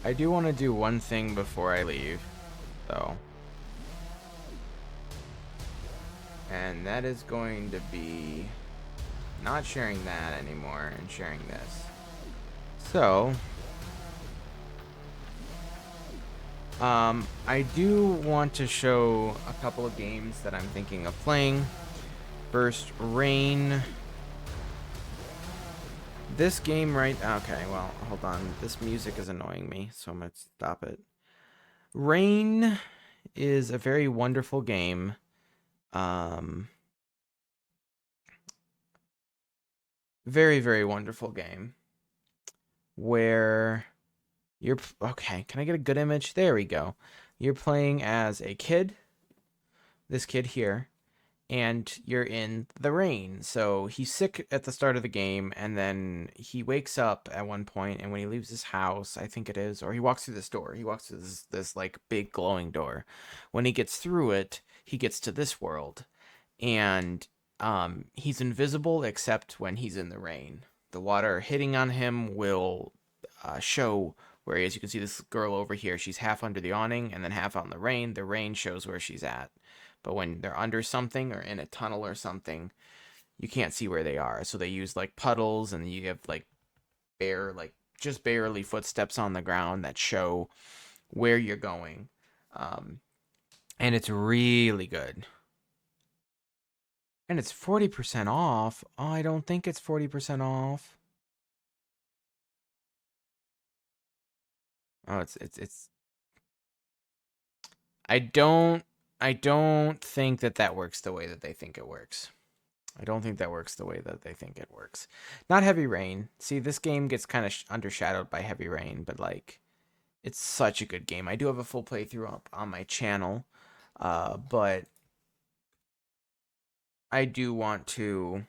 I do want to do one thing before I leave, though. And that is going to be not sharing that anymore and sharing this. So, I do want to show a couple of games that I'm thinking of playing. First, Rain. This game okay, well, hold on. This music is annoying me, so I'm going to stop it. Rain is a very wonderful game. Very, very wonderful game where you're okay. Can I get a good image? There we go. You're playing as a kid, this kid here, and you're in the rain. So he's sick at the start of the game, and then he wakes up at one point, and when he leaves his house, I think it is, or he walks through this door. He walks through this like big glowing door. When he gets through it, he gets to this world, and he's invisible except when he's in the rain. The water hitting on him will show where he is. You can see this girl over here. She's half under the awning and then half out in the rain. The rain shows where she's at. But when they're under something or in a tunnel or something, you can't see where they are. So they use like puddles, and you have like just barely footsteps on the ground that show where you're going. Um, and it's really good. And it's 40% off. Oh, I don't think it's 40% off. Oh, it's I don't think that works the way that they think it works. I don't think that works the way that they think it works. Not Heavy Rain. See, this game gets kind of undershadowed by Heavy Rain, but like it's such a good game. I do have a full playthrough up on my channel. But I do want to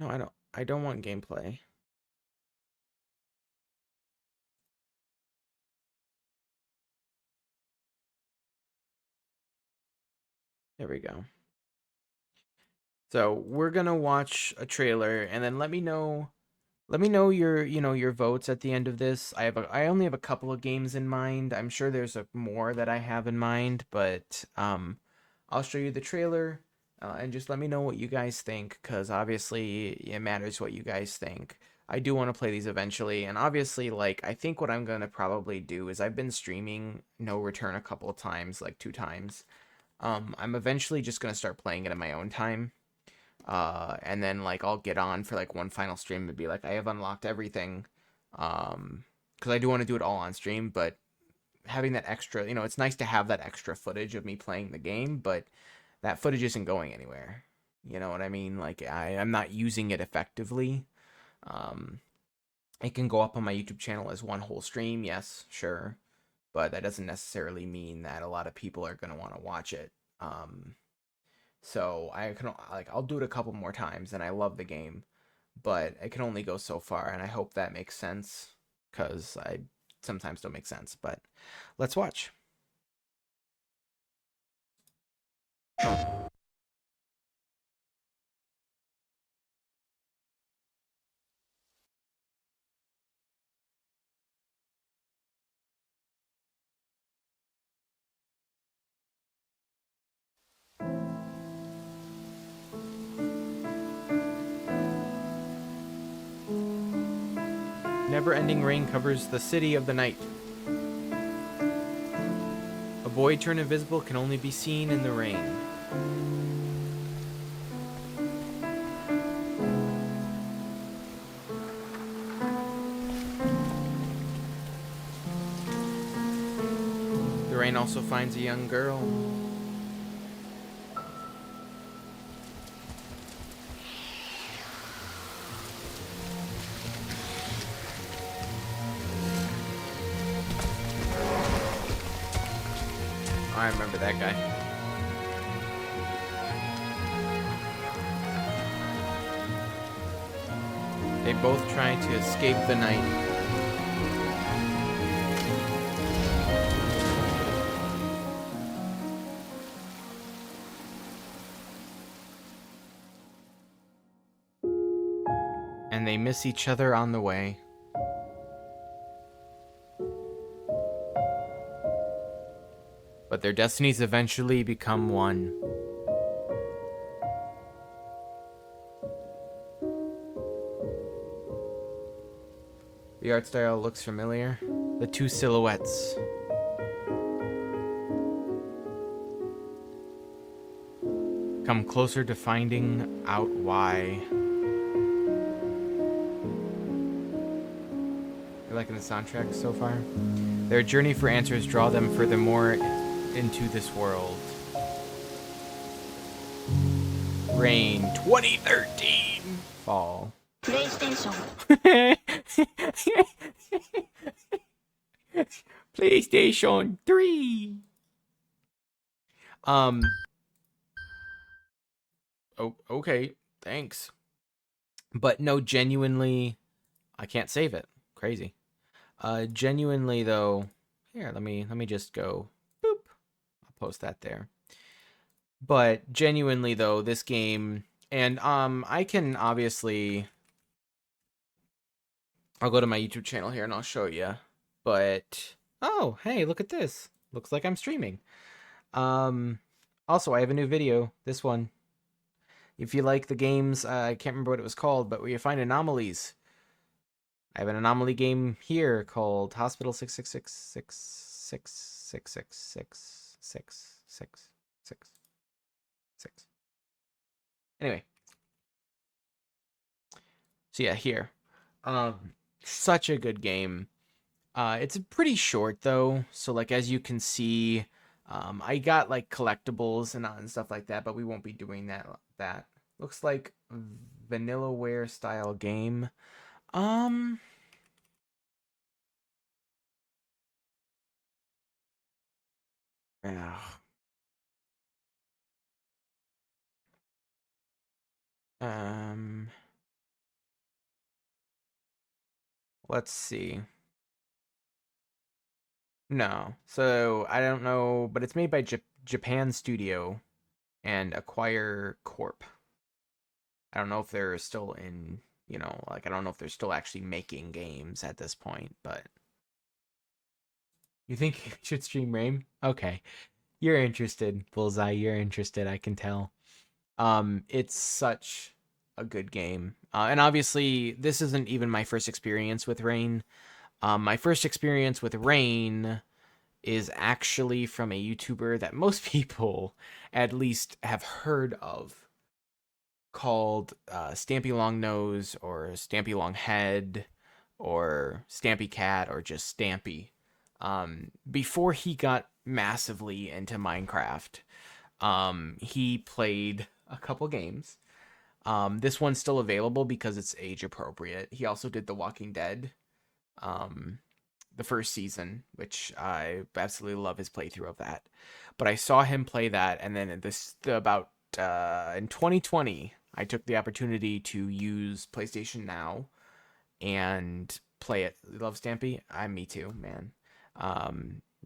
No, I don't want gameplay. There we go. So we're gonna watch a trailer, and then let me know your your votes at the end of this. I only have a couple of games in mind. I'm sure there's more that I have in mind, but I'll show you the trailer, and just let me know what you guys think, because obviously it matters what you guys think. I do want to play these eventually, and obviously, like, I think what I'm gonna probably do is I've been streaming No Return a couple of times, like 2 times. I'm eventually just gonna start playing it in my own time. And then like I'll get on for like one final stream and be like, I have unlocked everything. Because I do want to do it all on stream, but having that extra, it's nice to have that extra footage of me playing the game, but that footage isn't going anywhere. You know what I mean? Like I'm not using it effectively. Um, it can go up on my YouTube channel as one whole stream, yes, sure, but that doesn't necessarily mean that a lot of people are gonna want to watch it. Um, so I'll do it a couple more times, and I love the game, but it can only go so far, and I hope that makes sense, because I sometimes don't make sense. But let's watch. Never-ending rain covers the city of the night. A boy turned invisible can only be seen in the rain. The rain also finds a young girl. I remember that guy. They both try to escape the night. And they miss each other on the way. but their destinies eventually become one. The art style looks familiar. The two silhouettes. Come closer to finding out why. You're liking the soundtrack so far? Their journey for answers draw them furthermore into this world. Rain 2013 fall. PlayStation. PlayStation 3. Oh, okay, thanks. But no, genuinely, I can't save it. Crazy. Genuinely though, here, let me just go. Boop. I'll post that there. But genuinely though, this game, and I can obviously, I'll go to my YouTube channel here and I'll show you. But oh, hey, look at this. Looks like I'm streaming. Also, I have a new video. This one. If you like the games, I can't remember what it was called, but where you find anomalies. I have an anomaly game here called Hospital 6666666666666. Anyway, so yeah, here. Such a good game. It's pretty short though, so like as you can see, I got like collectibles and stuff like that, but we won't be doing that. Looks like Vanillaware style game. Um, yeah. Um, let's see. No, so I don't know, but it's made by Japan Studio and Acquire Corp. I don't know if they're still in, like I don't know if they're still actually making games at this point, but you think you should stream Rain? Okay. You're interested, Bullseye. You're interested, I can tell. It's such a good game. And obviously, this isn't even my first experience with Rain. My first experience with Rain is actually from a YouTuber that most people at least have heard of called Stampy Long Nose or Stampy Long Head or Stampy Cat or just Stampy. Before he got massively into Minecraft, he played a couple games. This one's still available because it's age appropriate. He also did The Walking Dead, the first season, which I absolutely love his playthrough of that. But I saw him play that, and then in 2020, I took the opportunity to use PlayStation Now and play it. Love Stampy? Me too, man.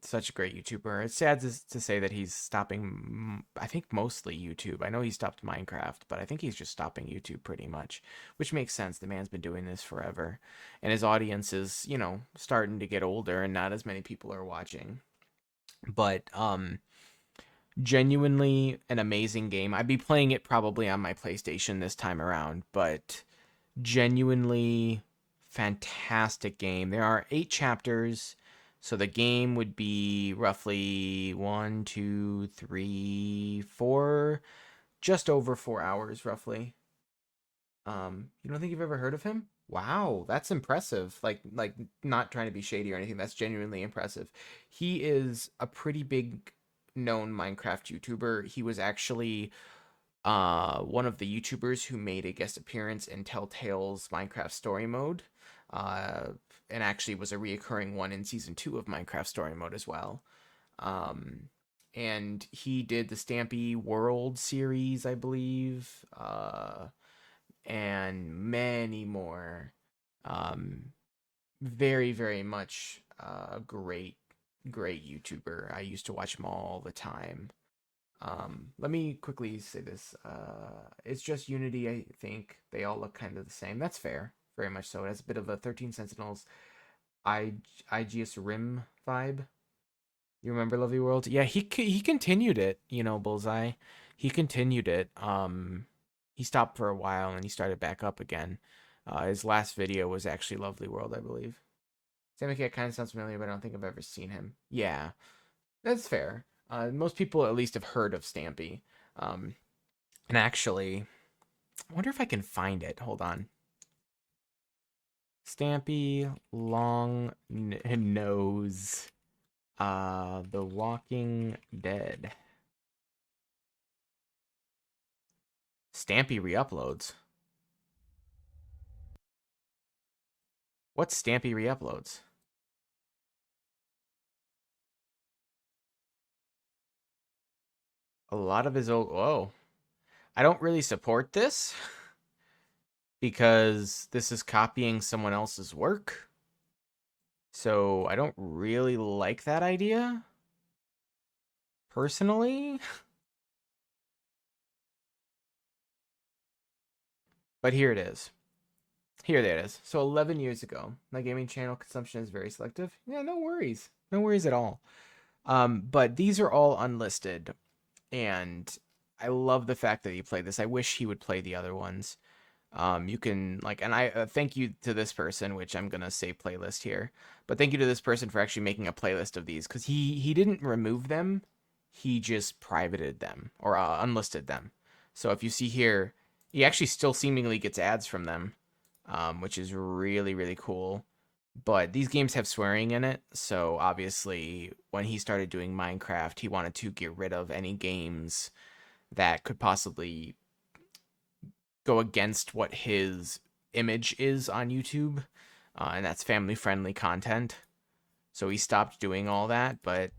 Such a great YouTuber. It's sad to say that he's stopping, I think mostly YouTube. I know he stopped Minecraft, but I think he's just stopping YouTube pretty much, which makes sense. The man's been doing this forever, and his audience is, starting to get older and not as many people are watching. But genuinely an amazing game. I'd be playing it probably on my PlayStation this time around, but genuinely fantastic game. There are 8 chapters, so the game would be roughly 1, 2, 3, 4, just over 4 hours roughly. You don't think you've ever heard of him? Wow, that's impressive. Like not trying to be shady or anything. That's genuinely impressive. He is a pretty big known Minecraft YouTuber. He was actually one of the YouTubers who made a guest appearance in Telltale's Minecraft Story Mode. Uh and actually was a reoccurring one in season 2 of Minecraft Story Mode as well. Um and he did the Stampy World series, I believe. And many more. Um, very, very much great, great YouTuber. I used to watch him all the time. Let me quickly say this. It's just Unity, I think. They all look kind of the same. That's fair. Very much so. It has a bit of a 13 Sentinels IGS Rim vibe. You remember Lovely World? Yeah, he continued it, Bullseye. He continued it. He stopped for a while and he started back up again. His last video was actually Lovely World, I believe. Sammy Cat kind of sounds familiar, but I don't think I've ever seen him. Yeah, that's fair. Most people at least have heard of Stampy. Um, and actually, I wonder if I can find it. Hold on. Stampy Long Nose. The Walking Dead. Stampy reuploads. What's Stampy reuploads? A lot of his old. Whoa. I don't really support this because this is copying someone else's work. So I don't really like that idea. Personally. But here it is. Here it is. So 11 years ago, my gaming channel consumption is very selective. Yeah, no worries. No worries at all. But these are all unlisted. And I love the fact that he played this. I wish he would play the other ones. You can and I thank you to this person, which I'm gonna say playlist here, but thank you to this person for actually making a playlist of these because he didn't remove them, he just privated them or unlisted them. So if you see here, he actually still seemingly gets ads from them, which is really really cool. But these games have swearing in it, so obviously when he started doing Minecraft, he wanted to get rid of any games that could possibly go against what his image is on YouTube, and that's family-friendly content. So he stopped doing all that, but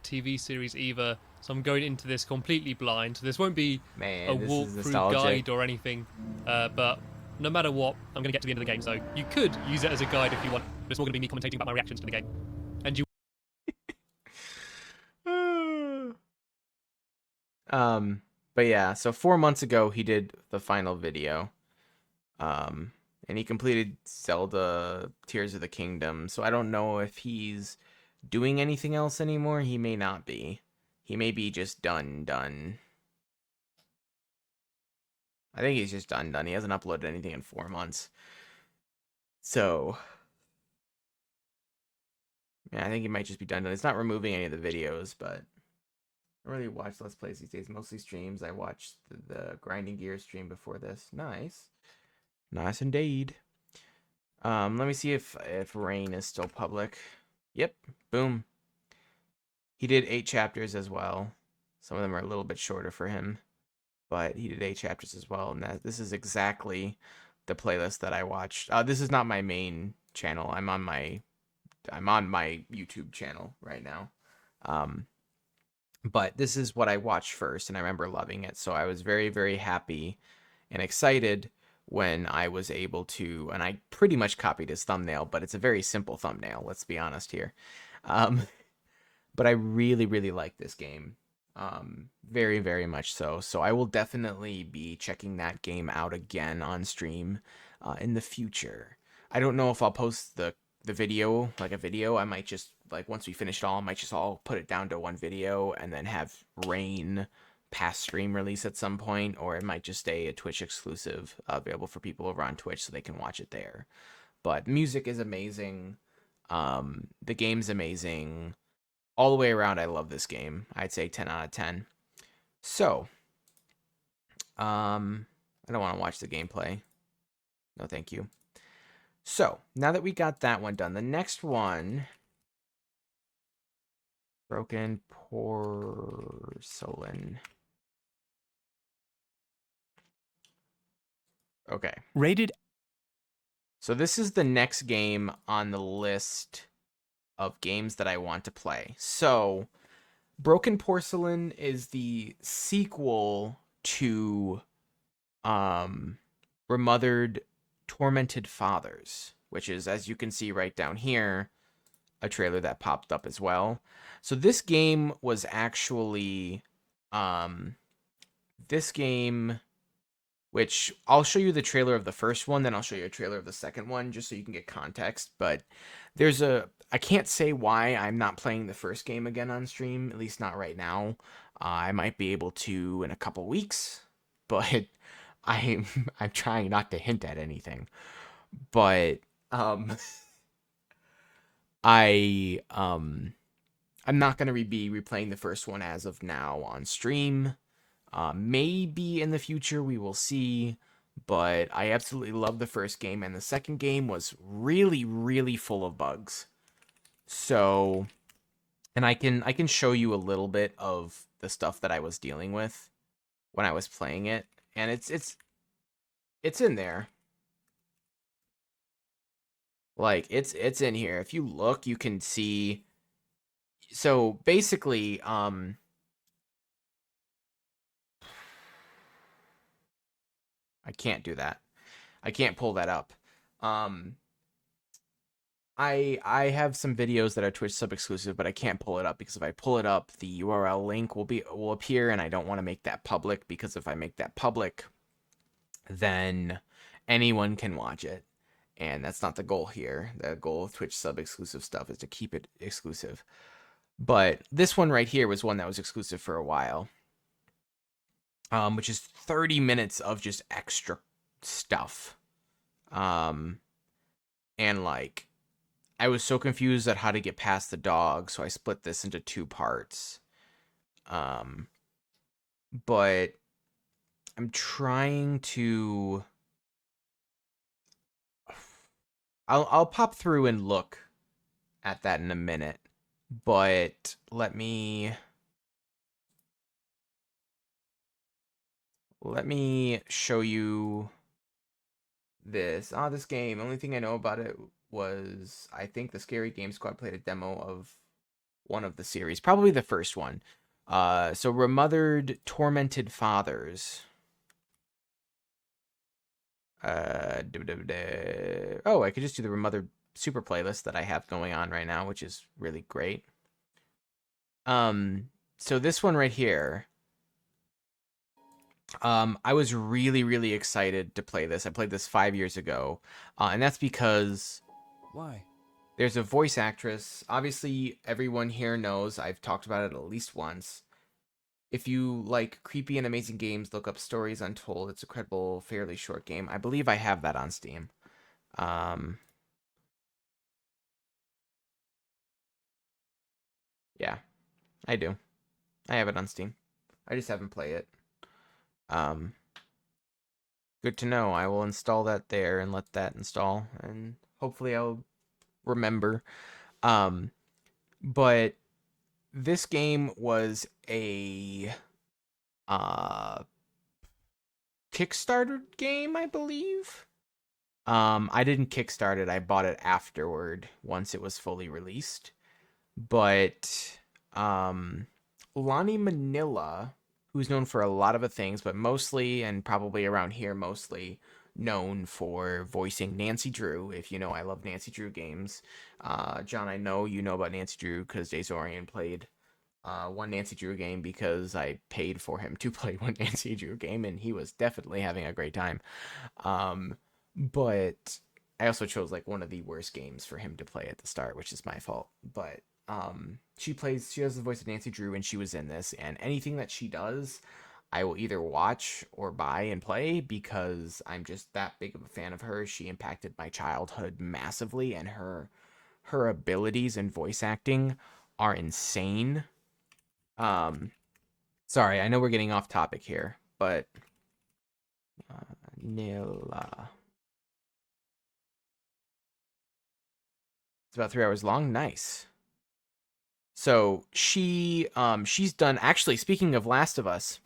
TV series either, so I'm going into this completely blind. So this won't be a man, this is walkthrough nostalgic. guide or anything, but no matter what, I'm going to get to the end of the game, so you could use it as a guide if you want. It's more going to be me commentating about my reactions to the game. And you But yeah, so 4 months ago he did the final video. And he completed Zelda Tears of the Kingdom. So I don't know if he's doing anything else anymore. He may not be. He may be just done. I think he's just done. He hasn't uploaded anything in 4 months. So yeah, I think he might just be done. It's not removing any of the videos, but I don't really watch Let's Plays these days. Mostly streams. I watched the Grinding Gear stream before this. Nice. Nice indeed. Let me see if Rain is still public. Yep. Boom. He did 8 chapters as well. Some of them are a little bit shorter for him, but he did 8 chapters as well. And this is exactly the playlist that I watched. This is not my main channel. I'm on my YouTube channel right now. But this is what I watched first, and I remember loving it. So I was very, very happy and excited when I was able to, and I pretty much copied his thumbnail, but it's a very simple thumbnail, let's be honest here. But I really, really like this game. Very, very much so. So I will definitely be checking that game out again on stream in the future. I don't know if I'll post the video, like a video. I might just, once we finish it all, I might just all put it down to one video and then have Rain past stream release at some point, or it might just stay a Twitch exclusive, available for people over on Twitch so they can watch it there. But music is amazing. The game's amazing. All the way around, I love this game. I'd say 10 out of 10. So, I don't want to watch the gameplay. No, thank you. So, now that we got that one done, the next one, Broken Porcelain. Okay. rated. So this is the next game on the list of games that I want to play. So, Broken Porcelain is the sequel to Remothered Tormented Fathers, which is, as you can see right down here, a trailer that popped up as well. So this game was actually this game, which I'll show you the trailer of the first one, then I'll show you a trailer of the second one just so you can get context. But there's a I can't say why I'm not playing the first game again on stream, at least not right now. I might be able to in a couple weeks, but I'm I'm trying not to hint at anything. But um I I'm not gonna be replaying the first one as of now on stream. Maybe in the future we will see, but I absolutely love the first game, and the second game was really, really full of bugs. So, and I can show you a little bit of the stuff that I was dealing with when I was playing it, and it's in there. Like it's in here. If you look, you can see. So basically, I can't do that. I can't pull that up. Um, I have some videos that are Twitch sub exclusive, but I can't pull it up because if I pull it up, the URL link will appear, and I don't want to make that public because if I make that public, then anyone can watch it, and that's not the goal here. The goal of Twitch sub exclusive stuff is to keep it exclusive. But this one right here was one that was exclusive for a while, which is 30 minutes of just extra stuff, um, and like I was so confused at how to get past the dog, so I split this into two parts. Um, but I'm trying to. I'll pop through and look at that in a minute, but let me show you this. This game. Only thing I know about it was I think the Scary Game Squad played a demo of one of the series, probably the first one. So Remothered Tormented Fathers. Oh, I could just do the Remothered Super playlist that I have going on right now, which is really great. So this one right here. I was really, really excited to play this. I played this 5 years ago, and that's because Why? there's a voice actress. Obviously, everyone here knows I've talked about it at least once. If you like creepy and amazing games, look up Stories Untold. It's a credible, fairly short game. I believe I have that on Steam. Um, yeah, I do. I have it on Steam. I just haven't played it. Um, Good to know. I will install that there and let that install, and hopefully I'll remember. Um, but this game was a uh Kickstarter game, I believe. I didn't kickstart it. I bought it afterward once it was fully released. But Lonnie Manila, who's known for a lot of things, but mostly and probably around here mostly known for voicing Nancy Drew. If you know, I love Nancy Drew games. John, I know you know about Nancy Drew because Dazorian played one Nancy Drew game because I paid for him to play one Nancy Drew game, and he was definitely having a great time. Um, but I also chose like one of the worst games for him to play at the start, which is my fault. But she has the voice of Nancy Drew, and she was in this, and anything that she does, I will either watch or buy and play because I'm just that big of a fan of her. She impacted my childhood massively, and her abilities in voice acting are insane. Um, Sorry, I know we're getting off topic here, but Nilla. It's about 3 hours long. Nice. So she's done. Actually, speaking of Last of Us,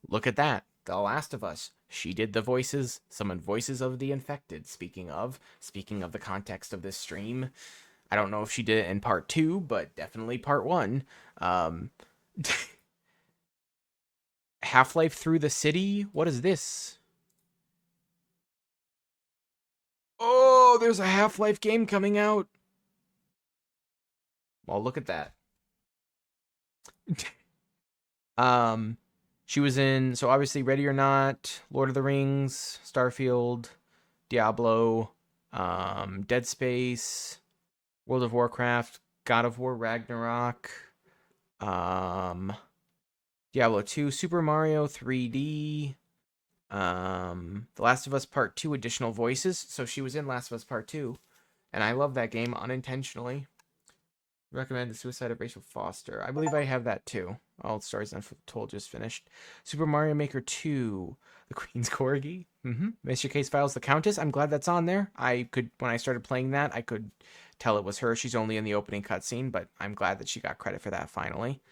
look at that. The Last of Us. She did the voices, some voices of the infected. Speaking of the context of this stream, I don't know if she did it in part two, but definitely part one. Um, Half-Life Through the City. What is this? Oh, there's a Half-Life game coming out. Well, look at that. um, she was in so obviously Ready or Not, Lord of the Rings, Starfield, Diablo, Dead Space, World of Warcraft, God of War Ragnarok, um, Diablo 2, Super Mario 3D, The Last of Us Part 2 additional voices. So she was in Last of Us Part 2, and I love that game unintentionally. Recommend The Suicide of Rachel Foster. I believe I have that too. All Stories Untold just finished. Super Mario Maker 2, The Queen's Corgi. Mr. Case Files, The Countess. I'm glad that's on there. When I started playing that, I could tell it was her. She's only in the opening cutscene, but I'm glad that she got credit for that finally.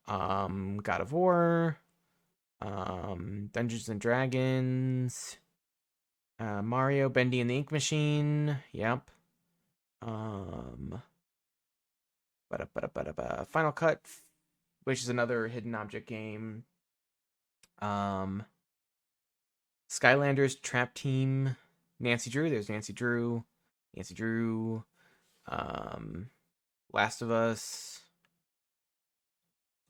God of War, Dungeons and Dragons, Mario, Bendy and the Ink Machine. Yep. Final Cut, which is another hidden object game. Skylanders, Trap Team, Nancy Drew. There's Nancy Drew. Last of Us.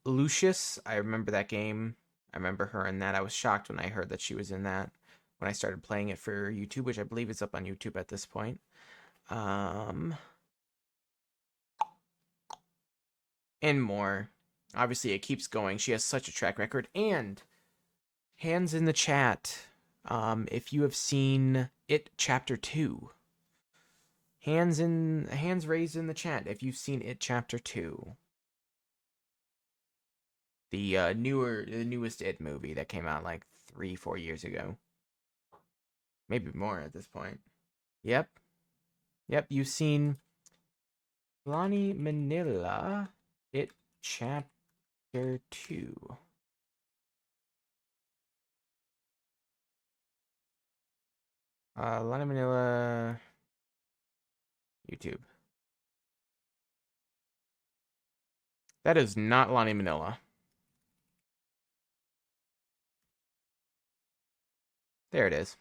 Lucius, I remember that game. I remember her in that. I was shocked when I heard that she was in that when I started playing it for YouTube, which I believe is up on YouTube at this point. And more. Obviously, it keeps going. She has such a track record. And hands in the chat, if you have seen It Chapter 2. Hands raised in the chat if you've seen It Chapter 2. The newest It movie that came out like 3-4 years ago. Maybe more at this point. Yep, you've seen Lonnie Manila, It Chapter 2. Lonnie Manila, YouTube. That is not Lonnie Manila. There it is.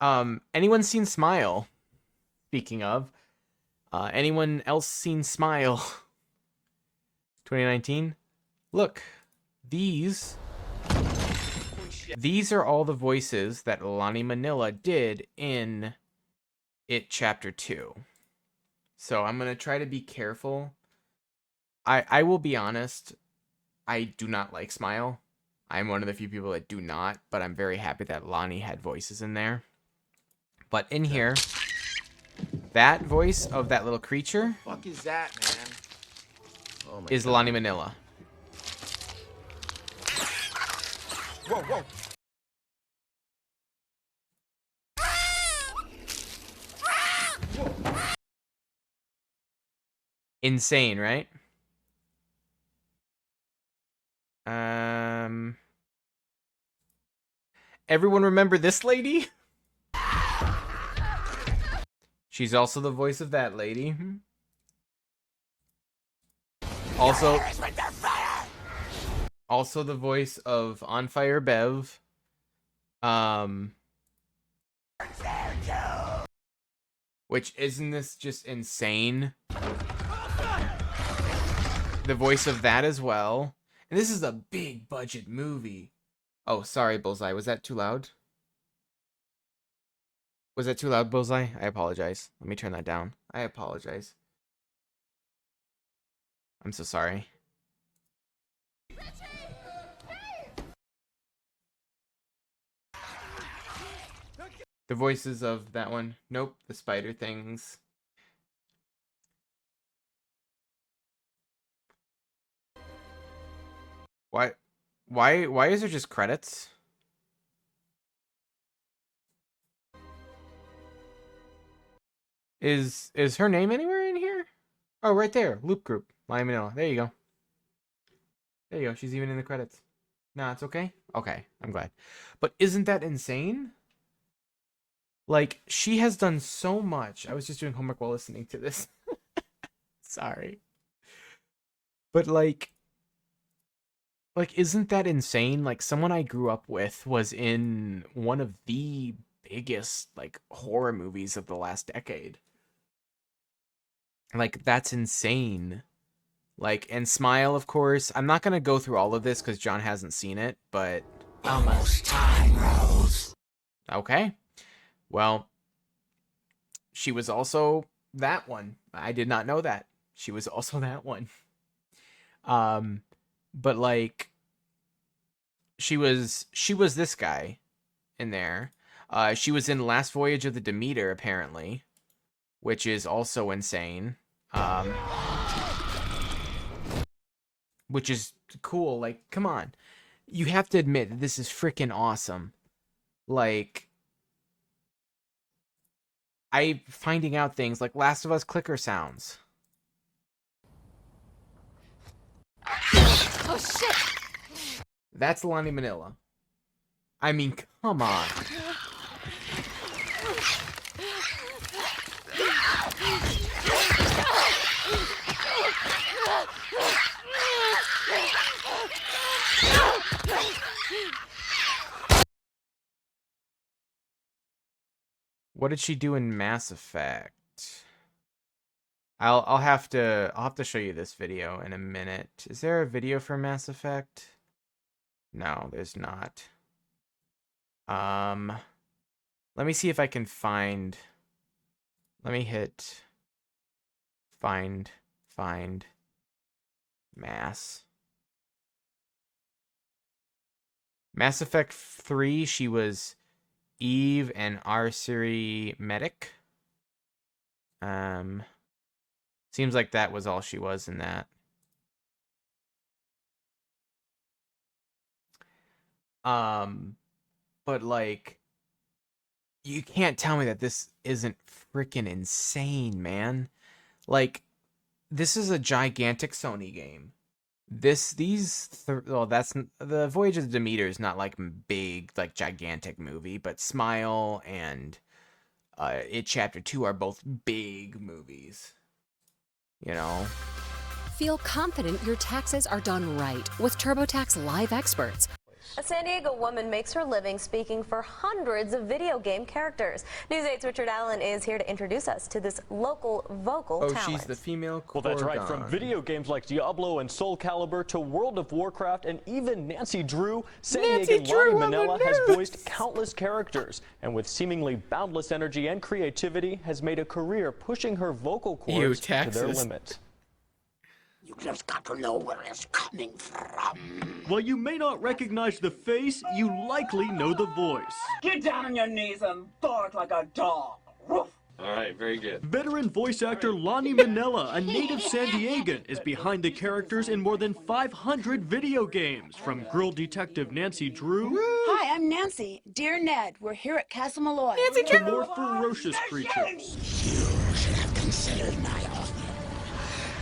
Anyone seen Smile? Speaking of, anyone else seen Smile? 2019. Look, these are all the voices that Lonnie Manila did in It Chapter 2. So I'm gonna try to be careful. I will be honest. I do not like Smile. I'm one of the few people that do not, but I'm very happy that Lonnie had voices in there. But in here, that voice of that little creature Fuck is that, man? Oh my is God. Lonnie Manila. Whoa, whoa. Insane, right? Everyone remember this lady? She's also the voice of that lady. Also the voice of On Fire Bev. Which, isn't this just insane? The voice of that as well. And this is a big budget movie. Oh, sorry, Bullseye. Was that too loud? Was that too loud, Bullseye? I apologize. Let me turn that down. I apologize. I'm so sorry. The voices of that one. Nope, the spider things. Why is there just credits? Is her name anywhere in here? Oh, right there. Loop Group. Lonnie Manila. There you go. There you go. She's even in the credits. Nah, it's okay? Okay, I'm glad. But isn't that insane? Like, she has done so much. I was just doing homework while listening to this. Sorry. But like, isn't that insane? Like, someone I grew up with was in one of the biggest, like, horror movies of the last decade. Like, that's insane. Like, and Smile, of course. I'm not gonna go through all of this because John hasn't seen it, but... Almost time, Rose. Okay. Well, she was also that one. I did not know that. She was also that one. But like she was this guy in there. She was in Last Voyage of the Demeter, apparently, which is also insane. Which is cool. Like, come on. You have to admit that this is freaking awesome. Like, I finding out things like Last of Us clicker sounds. Oh shit! That's Lonnie Manila. I mean, come on. What did she do in Mass Effect? I'll have to show you this video in a minute. Is there a video for Mass Effect? No, there's not. Let me see if I can find. Let me hit find Mass Effect 3. She was Eve and Arsiri Medic. Seems like that was all she was in that. But like, you can't tell me that this isn't freaking insane, man. Like, this is a gigantic Sony game. That's the Voyage of the Demeter is not like big, like gigantic movie, but Smile and It Chapter 2 are both big movies. You know? Feel confident your taxes are done right with TurboTax Live Experts. A San Diego woman makes her living speaking for hundreds of video game characters. News 8's Richard Allen is here to introduce us to this local vocal talent. She's the female Well, that's right. From video games like Diablo and Soul Calibur to World of Warcraft and even Nancy Drew, San Diego Lonnie Manila has voiced countless characters, and with seemingly boundless energy and creativity, has made a career pushing her vocal cords to their limit. You just got to know where it's coming from. While you may not recognize the face, you likely know the voice. Get down on your knees and bark like a dog. Woof. All right, very good. Veteran voice actor Lonnie Manila, a native San Diegan, is behind the characters in more than 500 video games, from Girl Detective Nancy Drew. Hi, I'm Nancy. Dear Ned, we're here at Castle Malloy. To more ferocious creatures. You should have considered my offer.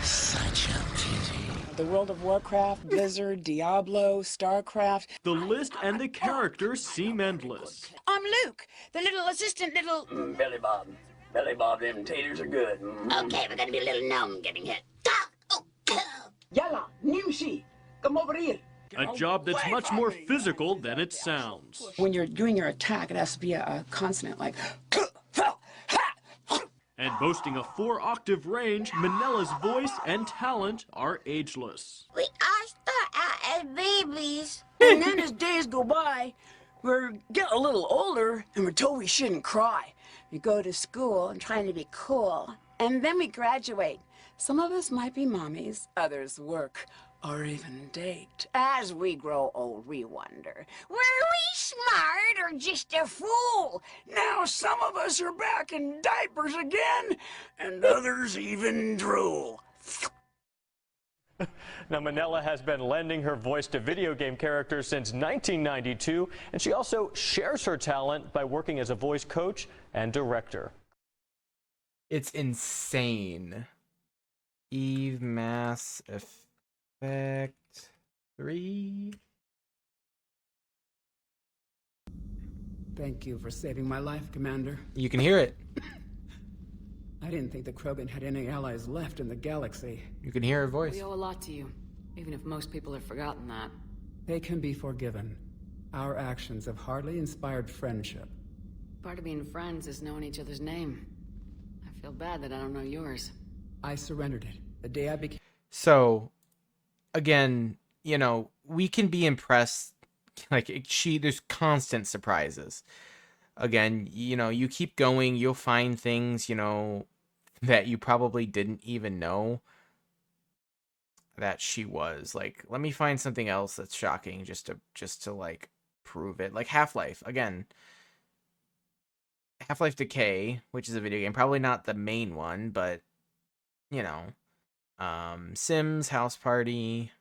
Such a pity. The World of Warcraft, Blizzard, Diablo, StarCraft. The list and the characters seem endless. I'm Luke, the little assistant little... Billy Bob. Billy Bob, them taters are good. Okay, we're gonna be a little gnome getting hit. Yalla, new sheep. Come over here. A job that's much more physical than it sounds. When you're doing your attack, it has to be a consonant like... And boasting a 4-octave range, Manila's voice and talent are ageless. We all start out as babies. And then as days go by, we're getting a little older, and we're told we shouldn't cry. We go to school and trying to be cool, and then we graduate. Some of us might be mommies, others work, or even date. As we grow old, we wonder, were we smart or just a fool? Now some of us are back in diapers again, and others even drool. Now, Manila has been lending her voice to video game characters since 1992, and she also shares her talent by working as a voice coach and director. It's insane. Eve Mass Effect 3. Thank you for saving my life, Commander. You can hear it. I didn't think the Krogan had any allies left in the galaxy. You can hear her voice. We owe a lot to you, even if most people have forgotten that. They can be forgiven. Our actions have hardly inspired friendship. Part of being friends is knowing each other's name. I feel bad that I don't know yours. I surrendered it the day I became... So, again, you know, we can be impressed. Like, there's constant surprises. Again, you know, you keep going, you'll find things, you know, that you probably didn't even know that she was. Like, let me find something else that's shocking just to like prove it. Like Half-Life again. Half-Life Decay, which is a video game, probably not the main one, but you know, Sims, House Party,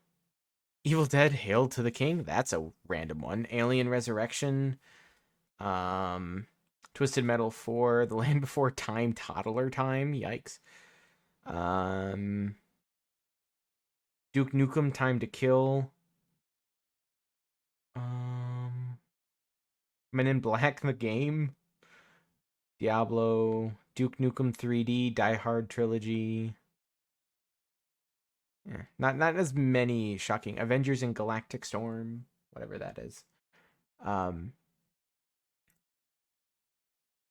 Evil Dead, Hail to the King. That's a random one. Alien Resurrection, Twisted Metal 4, The Land Before Time, Toddler Time. Yikes. Duke Nukem Time to Kill. Men in Black the game. Diablo, Duke Nukem 3D, Die Hard trilogy. Yeah, not as many shocking. Avengers in Galactic Storm, whatever that is.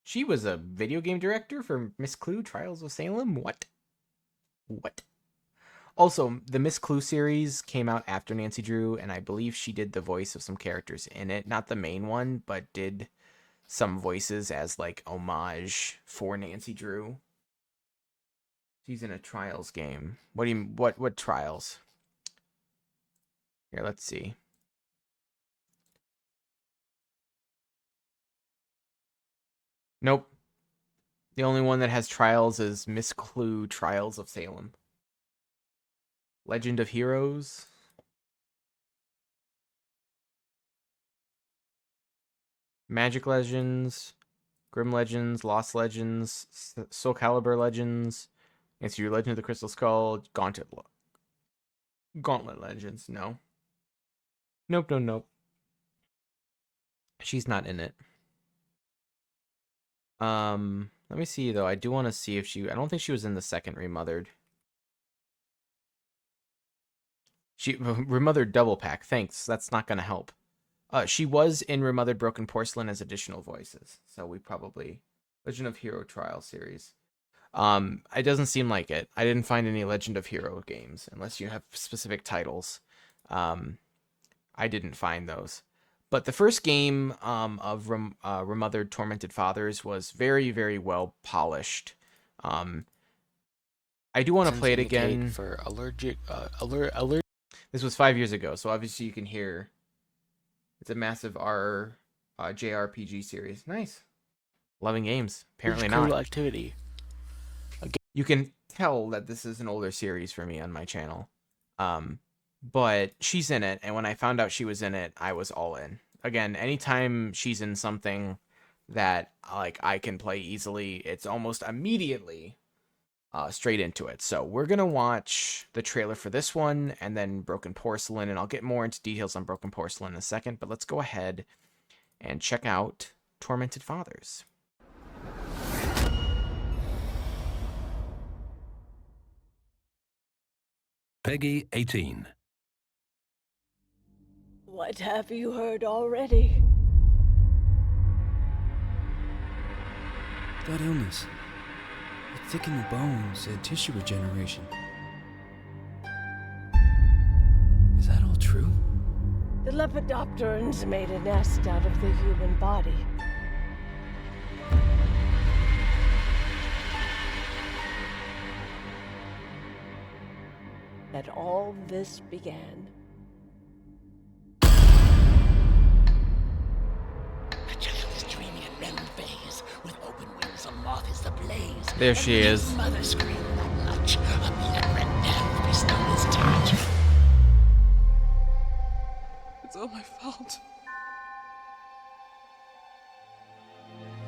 She was a video game director for Miss Clue, Trials of Salem. What? Also, the Miss Clue series came out after Nancy Drew, and I believe she did the voice of some characters in it. Not the main one, but did some voices as like homage for Nancy Drew. She's in a Trials game. What do you what Trials? Here, let's see. Nope. The only one that has Trials is Miss Clue, Trials of Salem. Legend of Heroes. Magic Legends. Grim Legends. Lost Legends. Soul Calibur Legends. It's your Legend of the Crystal Skull. Gauntlet Legends. No. Nope. She's not in it. Let me see though. I do want to see if I don't think she was in the second Remothered. She Remothered Double Pack. Thanks. That's not gonna help. She was in Remothered Broken Porcelain as additional voices. So we probably Legend of Hero Trial series. It doesn't seem like it. I didn't find any Legend of Hero games unless you have specific titles. I didn't find those. But the first game of Remothered Tormented Fathers was very, very well polished. I do want to play it again. For allergic. This was 5 years ago, so obviously you can hear it's a massive JRPG series. Nice. Loving games. Apparently not. Activity. You can tell that this is an older series for me on my channel. But she's in it, and when I found out she was in it, I was all in. Again, anytime she's in something that like I can play easily, it's almost immediately straight into it. So we're gonna watch the trailer for this one, and then Broken Porcelain, and I'll get more into details on Broken Porcelain in a second. But let's go ahead and check out Tormented Fathers. Peggy 18. What have you heard already? That illness. It thickened the bones and tissue regeneration. Is that all true? The Lepidopterans made a nest out of the human body. That all this began. A child is dreaming in REM phase. With open wings, a moth is ablaze. There she is. Mother screamed that much. A blood red death bestowed his touch. It's all my fault.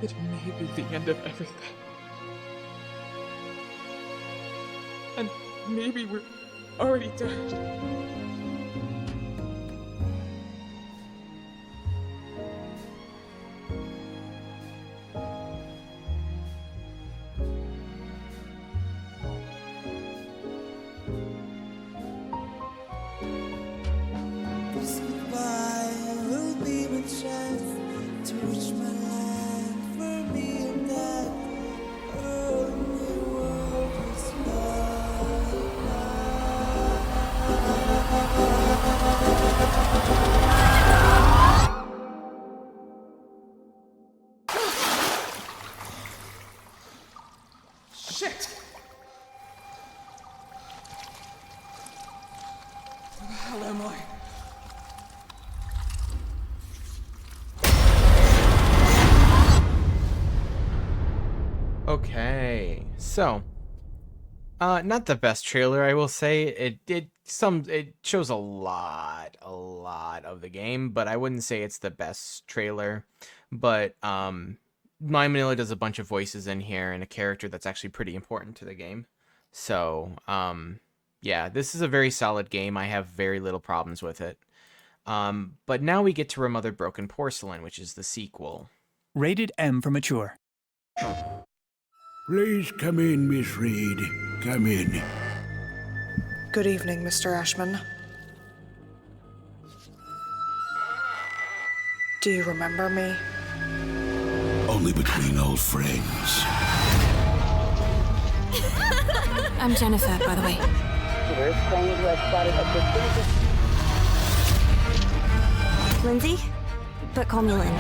It may be the end of everything. And maybe we're already dead. This goodbye will be my chance to reach my land for me and that. Oh, the world is Shit! Okay, so not the best trailer, I will say. It shows a lot of the game, but I wouldn't say it's the best trailer. But My Manila does a bunch of voices in here and a character that's actually pretty important to the game. So yeah, this is a very solid game. I have very little problems with it. But now we get to Her Mother Broken Porcelain, which is the sequel. Rated M for mature. Please come in, Miss Reed. Come in. Good evening, Mr. Ashman. Do you remember me? Only between old friends. I'm Jennifer, by the way. Lindsay? But call me Lynn.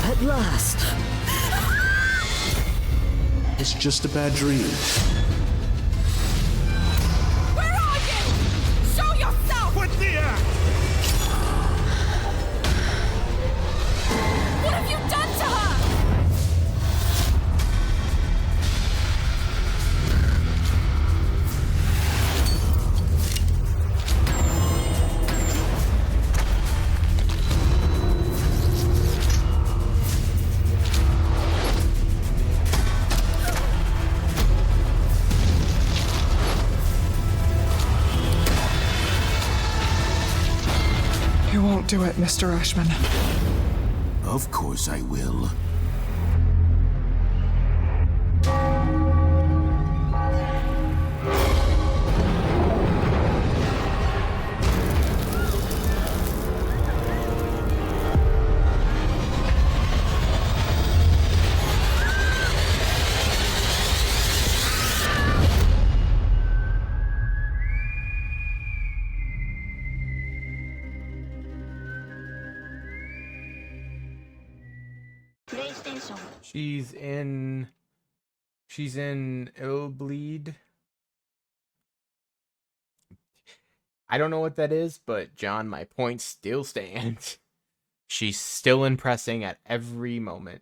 At last. It's just a bad dream. Where are you? Show yourself! What the What have you done to her? You won't do it, Mr. Ashman. Of course I will. She's in Ill Bleed. I don't know what that is, but John, my point still stands. She's still impressing at every moment.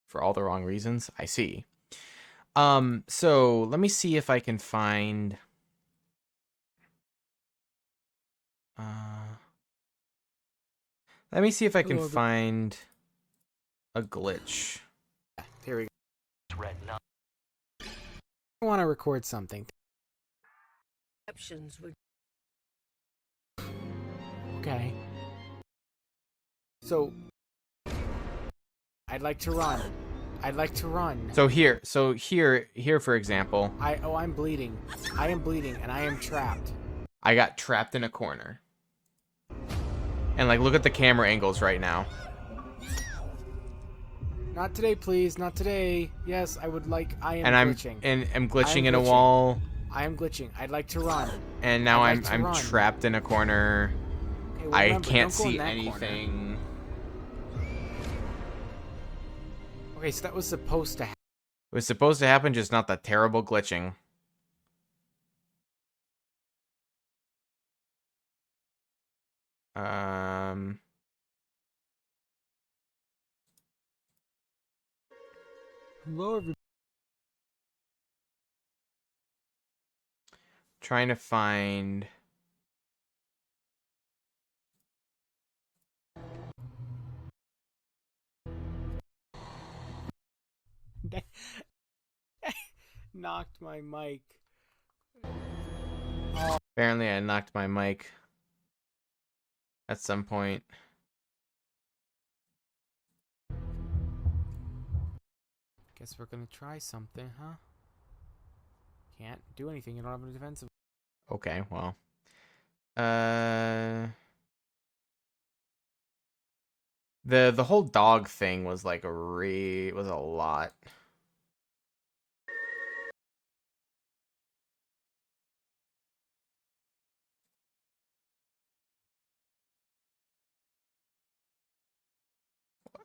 For all the wrong reasons, I see. So let me see if I can find let me see if I can find a glitch. Here we go. I want to record something. Okay. So, I'd like to run. I'd like to run. So here, for example, I'm bleeding. I am bleeding, and I am trapped. I got trapped in a corner. And like, look at the camera angles right now. Not today, please. Not today. Yes, I would like. I am glitching. And I'm glitching in a wall. I am glitching. I'd like to run. And now I'm trapped in a corner. Okay, well, I remember, can't don't go in see that anything. corner. Okay, so that was supposed to happen. It was supposed to happen, just not the terrible glitching. Hello, everybody. Trying to find. Knocked my mic. Apparently, I knocked my mic at some point. Guess we're gonna try something, huh? Can't do anything. You don't have a defensive. Okay, well. The whole dog thing was like was a lot.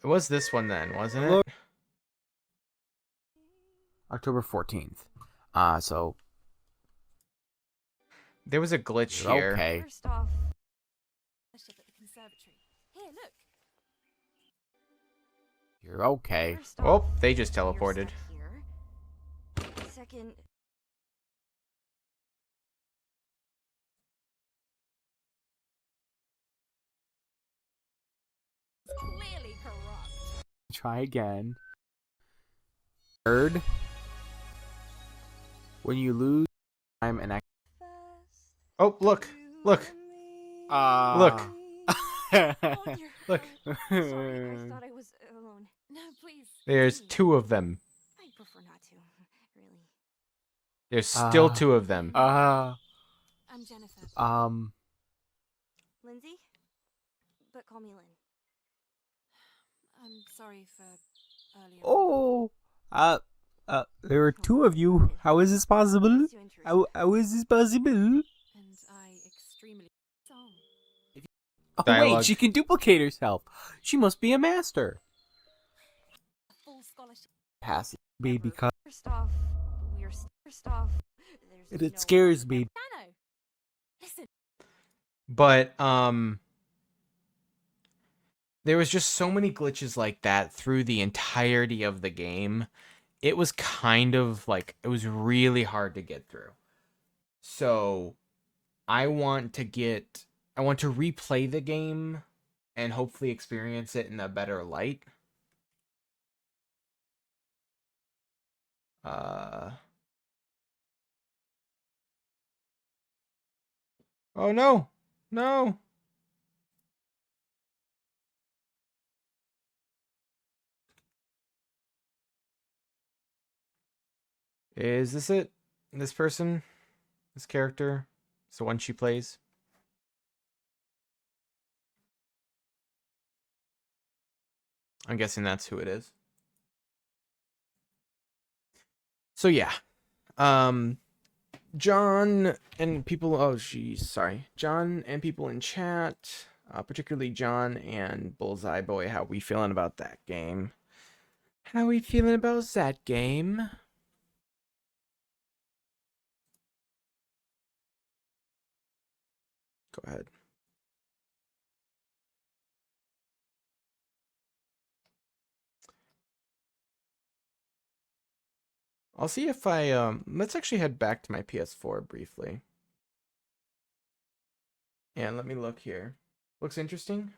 It was this one then, wasn't it? October 14th. So there was a glitch here. Okay. First off, the conservatory You're okay. First Oh, off, they just you're teleported. stuck here. Second, Clearly corrupt. Try again. Third, when you lose time and Oh, look. Look. Look. oh, Look. sorry, I thought I was alone. No, please. There's continue. 2 of them. I prefer not to, really. There's still 2 of them. I'm Jennifer. Lindsay? But call me Lynn. I'm sorry for earlier. Oh, there are 2 of you. How is this possible? How is this possible? And I extremely song. Oh, Dialogue. wait, she can duplicate herself. She must be a master. Full scholarship. Pass it, baby, because First off, there's it scares me. Nano. Listen. But there was just so many glitches like that through the entirety of the game. It was kind of like, it was really hard to get through. So I want to replay the game and hopefully experience it in a better light. Oh no. No. Is this it? This person? This character? It's the one she plays? I'm guessing that's who it is. So yeah. John and people, John and people in chat, particularly John and Bullseye Boy, how we feeling about that game? How we feeling about that game? Go ahead. I'll see if I, let's actually head back to my PS4 briefly. And let me look here. Looks interesting.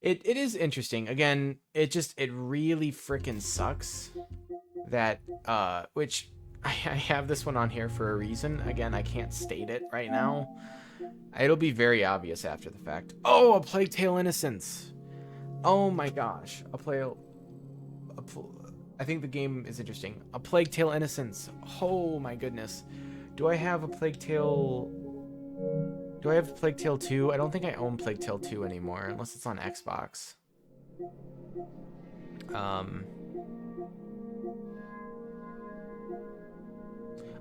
It is interesting. Again, it really freaking sucks that, which I have this one on here for a reason. Again, I can't state it right now. It'll be very obvious after the fact. Oh, A Plague Tale: Innocence. Oh my gosh. I think the game is interesting. A Plague Tale: Innocence. Oh my goodness. Do I have a Plague Tale... Do I have Plague Tale 2? I don't think I own Plague Tale 2 anymore, unless it's on Xbox.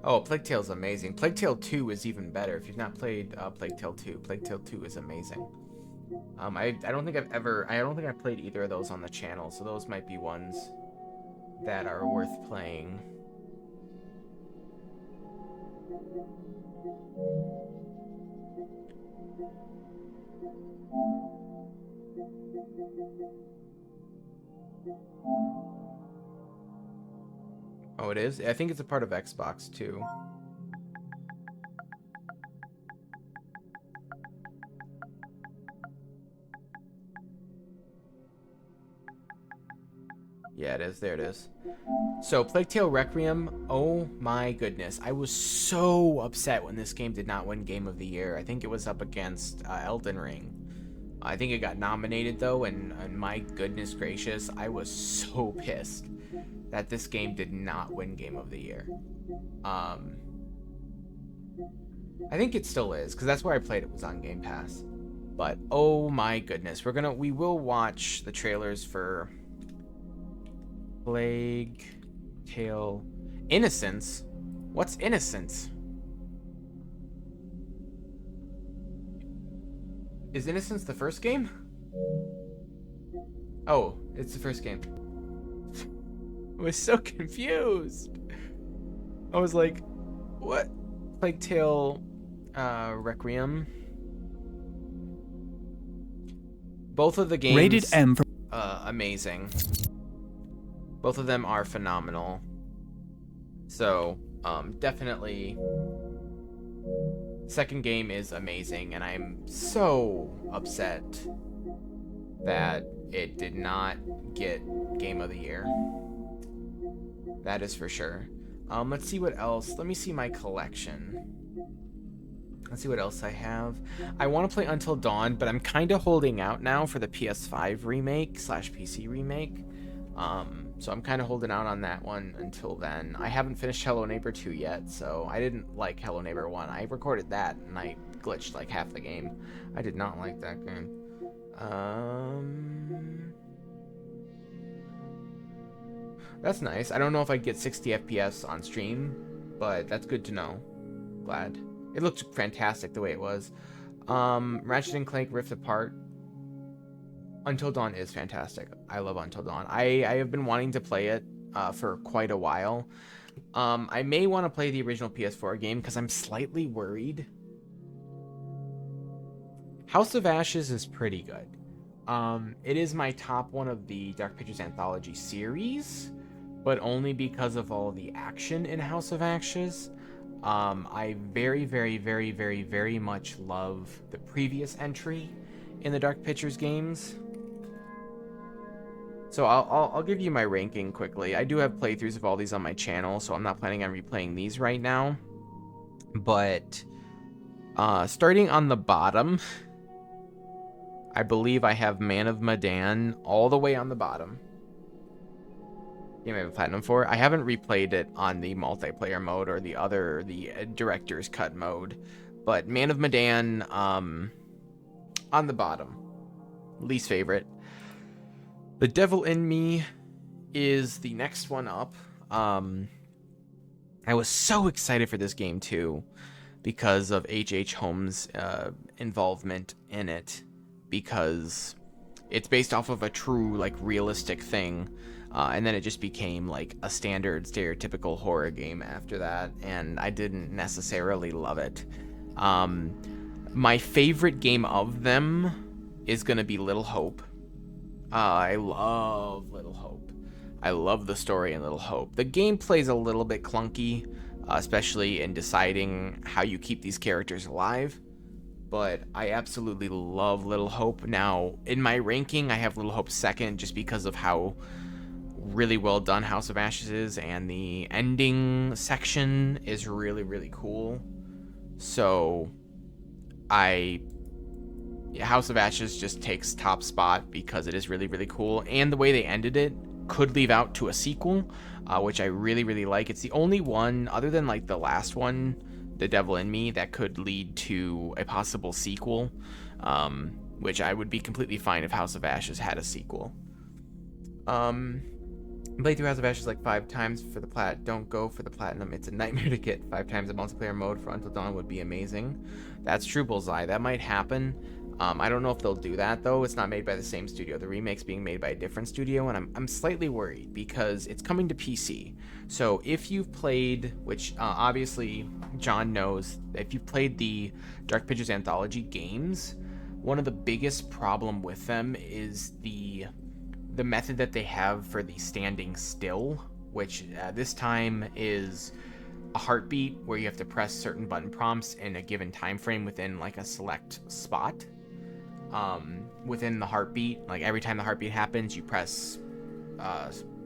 Oh, Plague Tale is amazing. Plague Tale 2 is even better. If you've not played Plague Tale 2, Plague Tale 2 is amazing. I don't think I've played either of those on the channel, so those might be ones that are worth playing. Oh, it is? I think it's a part of Xbox too. Yeah, it is. There it is. So, Plague Tale Requiem, oh my goodness. I was so upset when this game did not win Game of the Year. I think it was up against Elden Ring. I think it got nominated, though, and my goodness gracious, I was so pissed that this game did not win Game of the Year. I think it still is, because that's where I played it, was on Game Pass. But, oh my goodness, we will watch the trailers for Plague Tale Innocence. What's Innocence? Is Innocence the first game? Oh, it's the first game. I was so confused. I was like, what? Plague Tale Requiem. Both of the games... Rated M for... amazing. Both of them are phenomenal. So, definitely, second game is amazing, and I'm so upset that it did not get Game of the Year. That is for sure. Let's see what else. Let me see my collection. Let's see what else I have. I want to play Until Dawn, but I'm kind of holding out now for the PS5 remake / PC remake. So I'm kind of holding out on that one until then. I haven't finished Hello Neighbor 2 yet, so I didn't like Hello Neighbor 1. I recorded that, and I glitched like half the game. I did not like that game. That's nice. I don't know if I'd get 60 FPS on stream, but that's good to know. Glad. It looked fantastic the way it was. Ratchet & Clank Rift Apart. Until Dawn is fantastic. I love Until Dawn. I have been wanting to play it for quite a while. I may want to play the original PS4 game because I'm slightly worried. House of Ashes is pretty good. It is my top one of the Dark Pictures Anthology series, but only because of all the action in House of Ashes. I very, very, very, very, very much love the previous entry in the Dark Pictures games. So I'll give you my ranking quickly. I do have playthroughs of all these on my channel, so I'm not planning on replaying these right now. But starting on the bottom, I believe I have Man of Medan all the way on the bottom. Game I have a platinum for. I haven't replayed it on the multiplayer mode or the director's cut mode, but Man of Medan on the bottom, least favorite. The Devil in Me is the next one up. I was so excited for this game too because of H.H. Holmes' involvement in it, because it's based off of a true, like, realistic thing. And then it just became like a standard stereotypical horror game after that, and I didn't necessarily love it. My favorite game of them is gonna be Little Hope. I love Little Hope. I love the story in Little Hope. The gameplay's a little bit clunky, especially in deciding how you keep these characters alive, but I absolutely love Little Hope. Now, in my ranking, I have Little Hope second just because of how really well done House of Ashes is, and the ending section is really, really cool. So House of Ashes just takes top spot because it is really, really cool, and the way they ended it could leave out to a sequel, which I really, really like. It's the only one, other than like the last one, The Devil in Me, that could lead to a possible sequel, which I would be completely fine if House of Ashes had a sequel. Played through House of Ashes like 5 times for the plat. Don't go for the platinum. It's a nightmare to get 5 times the multiplayer mode for Until Dawn would be amazing. That's true, Bullseye. That might happen. I don't know if they'll do that, though. It's not made by the same studio. The remake's being made by a different studio, and I'm slightly worried because it's coming to PC. So if you've played, which obviously John knows, if you've played the Dark Pictures Anthology games, one of the biggest problem with them is the method that they have for the standing still, which this time is a heartbeat where you have to press certain button prompts in a given time frame within like a select spot within the heartbeat. Like every time the heartbeat happens, you press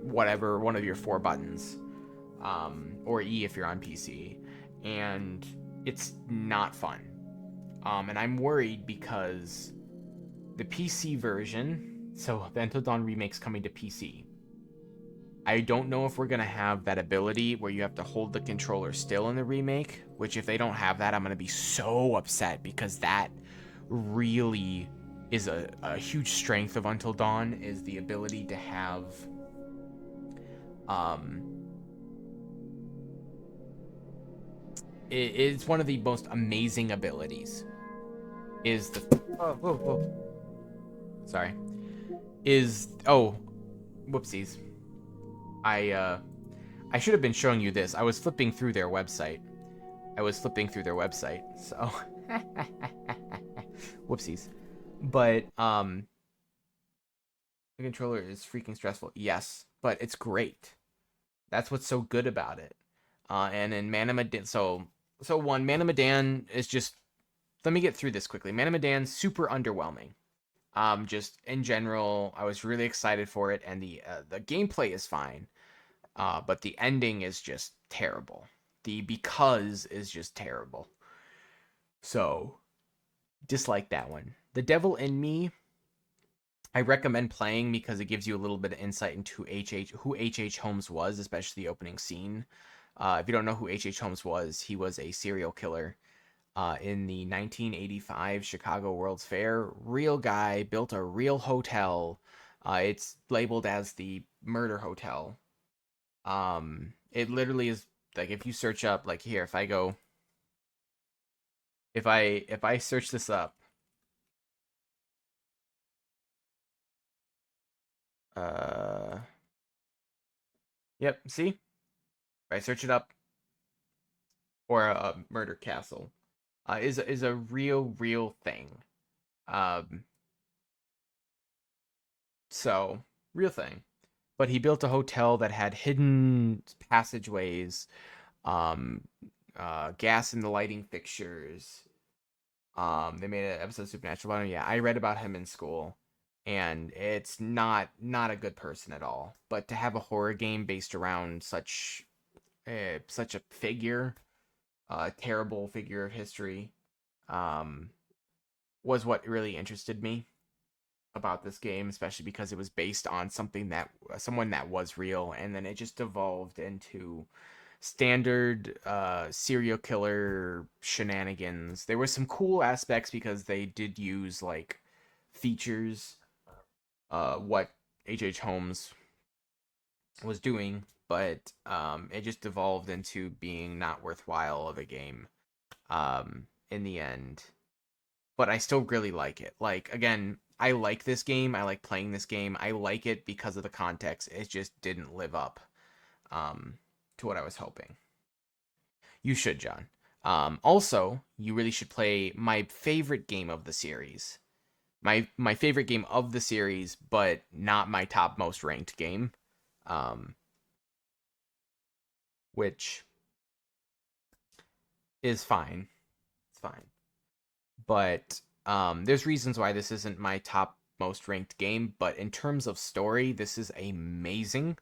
whatever one of your 4 buttons, or E if you're on PC, and it's not fun. And I'm worried because the PC version, so the Until Dawn remake's coming to PC. I don't know if we're going to have that ability where you have to hold the controller still in the remake, which if they don't have that, I'm going to be so upset, because that really is a huge strength of Until Dawn, is the ability to have it's one of the most amazing abilities is the whoopsies. I should have been showing you this. I was flipping through their website. So whoopsies. But The controller is freaking stressful. Yes, but it's great. That's what's so good about it. And in Manamadan, Manamadan is just. Let me get through this quickly. Manamadan's super underwhelming. Just in general, I was really excited for it, and the gameplay is fine, but the ending is just terrible. The because is just terrible. So, dislike that one. The Devil in Me, I recommend playing because it gives you a little bit of insight into who H.H. Holmes was, especially the opening scene. If you don't know who H.H. Holmes was, he was a serial killer in the 1985 Chicago World's Fair. Real guy, built a real hotel. It's labeled as the murder hotel. It literally is like, if you search up, like, here, if I go, if I search this up, yep, see? If I search it up, or a murder castle, is a real thing. So real thing. But he built a hotel that had hidden passageways, um, gas in the lighting fixtures. They made an episode of Supernatural about him. Yeah, I read about him in school, and it's not a good person at all. But to have a horror game based around such a figure, a terrible figure of history, was what really interested me about this game, especially because it was based on someone that was real, and then it just evolved into standard serial killer shenanigans. There were some cool aspects because they did use like features, what H.H. Holmes was doing, but it just devolved into being not worthwhile of a game in the end. But I still really like it. Like, again, I like this game. I like playing this game. I like it because of the context. It just didn't live up to what I was hoping. You should, John. Also, you really should play my favorite game of the series. My favorite game of the series, but not my top most ranked game. Which is fine. It's fine. But there's reasons why this isn't my top most ranked game, but in terms of story, this is amazing.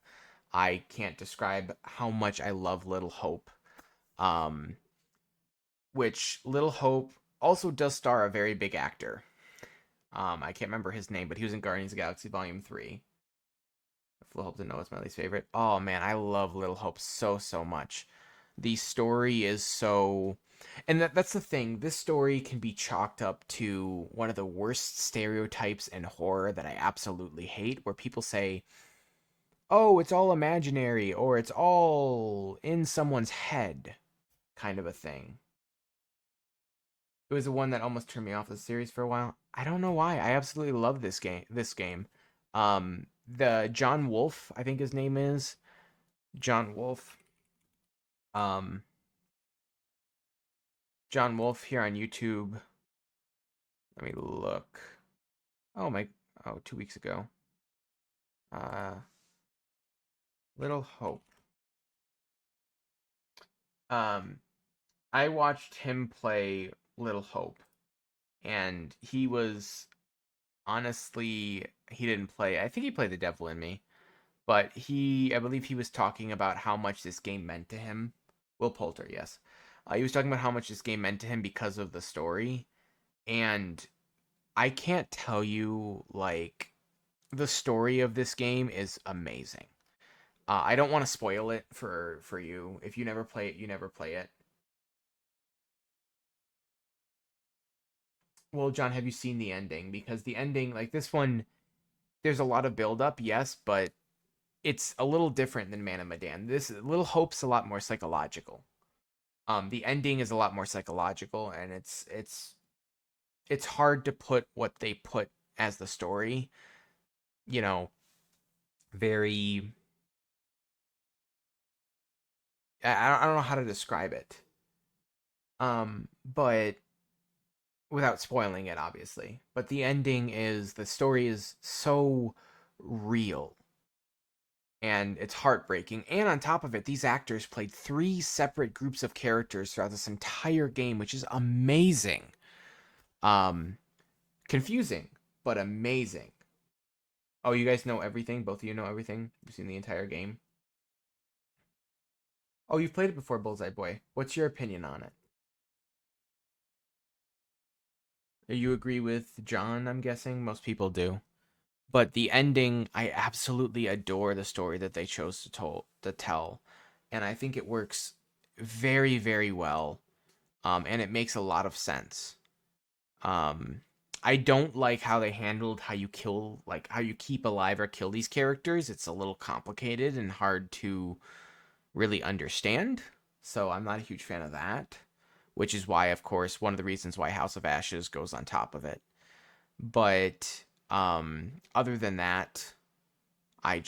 I can't describe how much I love Little Hope. Which Little Hope also does star a very big actor. I can't remember his name, but he was in Guardians of the Galaxy Volume 3. If Little Hope didn't know, it's my least favorite. Oh man, I love Little Hope so much. The story is so... And that's the thing. This story can be chalked up to one of the worst stereotypes in horror that I absolutely hate, where people say, oh, it's all imaginary, or it's all in someone's head, kind of a thing. It was the one that almost turned me off the series for a while. I don't know why. I absolutely love this game. The John Wolfe, I think his name is John Wolfe. John Wolfe here on YouTube. Let me look. Oh 2 weeks ago. Little Hope. I watched him play Little Hope, and he was honestly, he didn't play. I think he played the Devil in Me, but I believe he was talking about how much this game meant to him. Will Poulter, yes. He was talking about how much this game meant to him because of the story, and I can't tell you, like, the story of this game is amazing. I don't want to spoil it for you. If you never play it, you never play it. Well, John, have you seen the ending? Because the ending, like this one, there's a lot of build up, yes, but it's a little different than Man of Medan. This Little Hope's a lot more psychological. The ending is a lot more psychological, and it's hard to put what they put as the story. You know, very. I don't know how to describe it. But without spoiling it, obviously. But the story is so real. And it's heartbreaking. And on top of it, these actors played 3 separate groups of characters throughout this entire game, which is amazing. Confusing, but amazing. Oh, you guys know everything? Both of you know everything? You've seen the entire game? Oh, you've played it before, Bullseye Boy. What's your opinion on it? You agree with John, I'm guessing? Most people do. But the ending, I absolutely adore the story that they chose to tell. And I think it works very, very well. And it makes a lot of sense. I don't like how they handled how you kill, like how you keep alive or kill these characters. It's a little complicated and hard to really understand. So I'm not a huge fan of that, which is why, of course, one of the reasons why House of Ashes goes on top of it. But other than that, I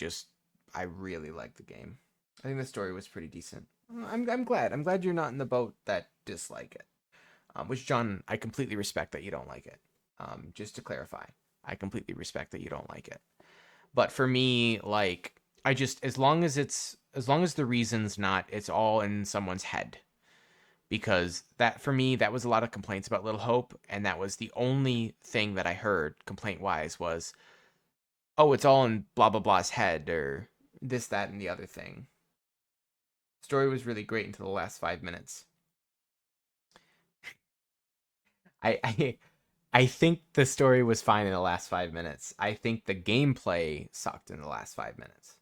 really like the game. I think the story was pretty decent. I'm glad. I'm glad you're not in the boat that dislike it. Which, John, I completely respect that you don't like it. Just to clarify, I completely respect that you don't like it. But for me, like, I just, as long as the reason's not, it's all in someone's head. Because that, for me, that was a lot of complaints about Little Hope, and that was the only thing that I heard, complaint-wise, was, oh, it's all in blah blah blah's head, or this, that, and the other thing. Story was really great until the last 5 minutes. I think the story was fine in the last 5 minutes. I think the gameplay sucked in the last 5 minutes.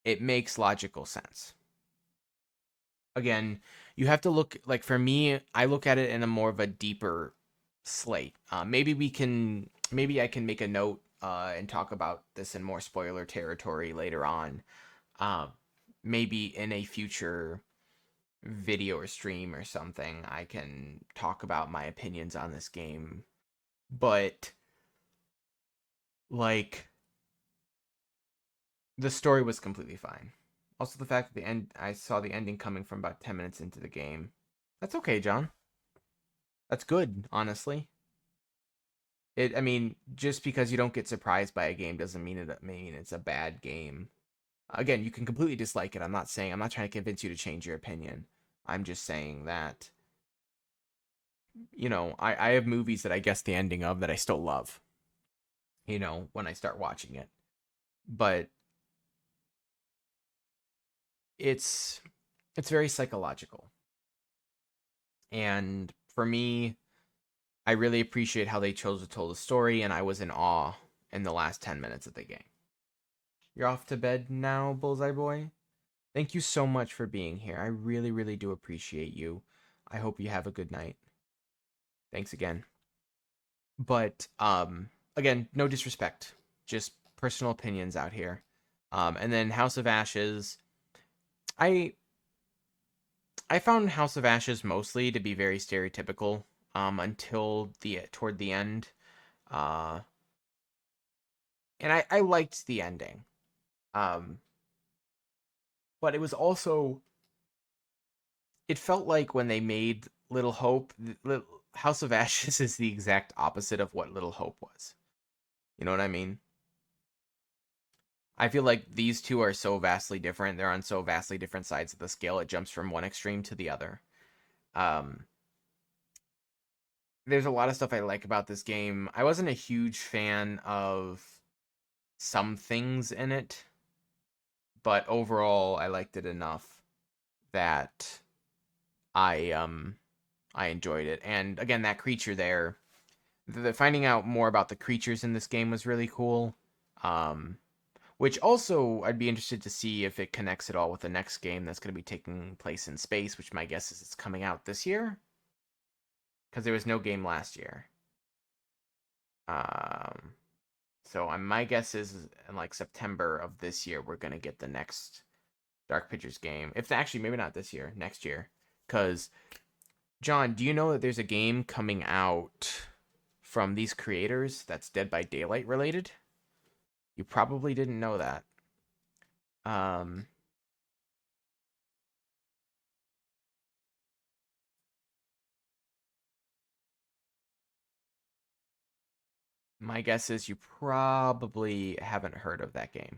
It makes logical sense. Again, you have to look, like, for me, I look at it in a more of a deeper slate. Maybe I can make a note and talk about this in more spoiler territory later on. Maybe in a future video or stream or something, I can talk about my opinions on this game. But, like, the story was completely fine. Also, the fact that I saw the ending coming from about 10 minutes into the game. That's okay, John. That's good, honestly. I mean, just because you don't get surprised by a game doesn't mean it's a bad game. Again, you can completely dislike it. I'm not trying to convince you to change your opinion. I'm just saying that, I have movies that I guess the ending of that I still love, when I start watching it. But it's very psychological. And for me, I really appreciate how they chose to tell the story, and I was in awe in the last 10 minutes of the game. You're off to bed now, Bullseye Boy? Thank you so much for being here. I really, really do appreciate you. I hope you have a good night. Thanks again. But, again, no disrespect. Just personal opinions out here. And then House of Ashes. I found House of Ashes mostly to be very stereotypical, until toward the end. And I liked the ending. But it was also, it felt like when they made Little Hope, House of Ashes is the exact opposite of what Little Hope was. You know what I mean? I feel like these two are so vastly different. They're on so vastly different sides of the scale. It jumps from one extreme to the other. There's a lot of stuff I like about this game. I wasn't a huge fan of some things in it, but overall I liked it enough that I enjoyed it. And again, that creature there, finding out more about the creatures in this game was really cool. Which also, I'd be interested to see if it connects at all with the next game that's going to be taking place in space, which my guess is it's coming out this year. Because there was no game last year. So my guess is in like September of this year, we're going to get the next Dark Pictures game. If actually, maybe not this year, next year. Because, John, do you know that there's a game coming out from these creators that's Dead by Daylight related? You probably didn't know that. my guess is you probably haven't heard of that game.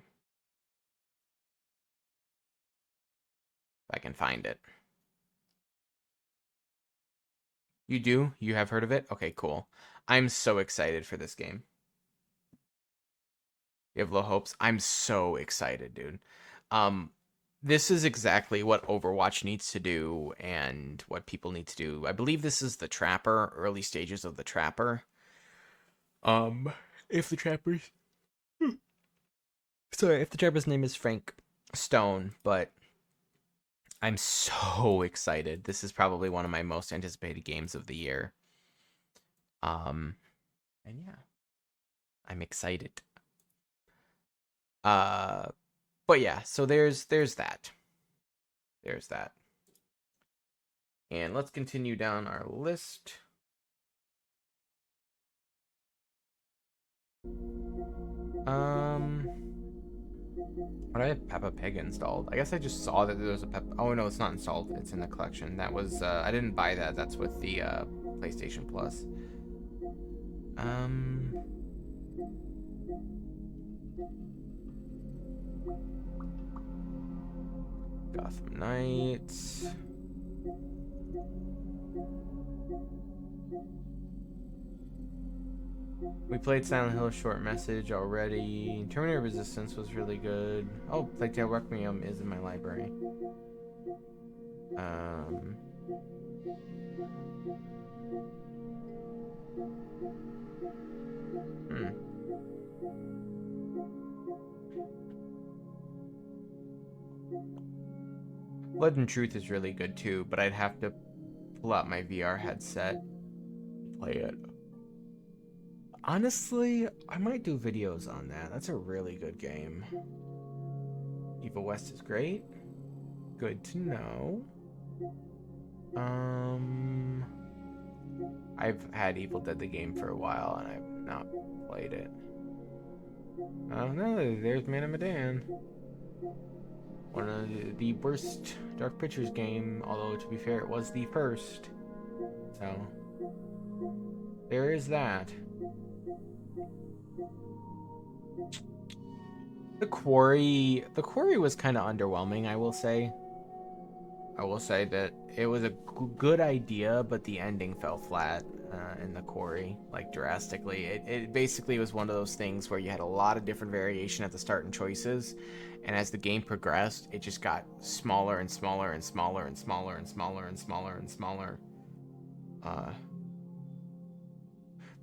If I can find it. You do? You have heard of it? Okay, cool. I'm so excited for this game. You have low hopes? I'm so excited, dude. This is exactly what Overwatch needs to do and what people need to do. I believe this is the Trapper, early stages of the Trapper. If the Trapper's... Sorry, if the Trapper's name is Frank Stone, but I'm so excited. This is probably one of my most anticipated games of the year. And yeah, I'm excited. But yeah, so there's that. There's that. And let's continue down our list. What, I have Peppa Pig installed? I guess I just saw that there was a Peppa... Oh, no, it's not installed. It's in the collection. That was... I didn't buy that. That's with the PlayStation Plus. Gotham Knights. We played Silent Hill Short Message already. Terminator Resistance was really good. Oh, Plague Tale Requiem is in my library. Blood and Truth is really good too, but I'd have to pull out my VR headset to play it. Honestly, I might do videos on that. That's a really good game. Evil West is great. Good to know. I've had Evil Dead the game for a while and I've not played it. Oh no, there's Man of Medan. One of the worst Dark Pictures game, although to be fair, it was the first. So, there is that. The Quarry was kind of underwhelming, I will say. I will say that it was a good idea, but the ending fell flat in The Quarry, like drastically. It basically was one of those things where you had a lot of different variation at the start and choices, and as the game progressed, it just got smaller and smaller and smaller and smaller and smaller and smaller and smaller.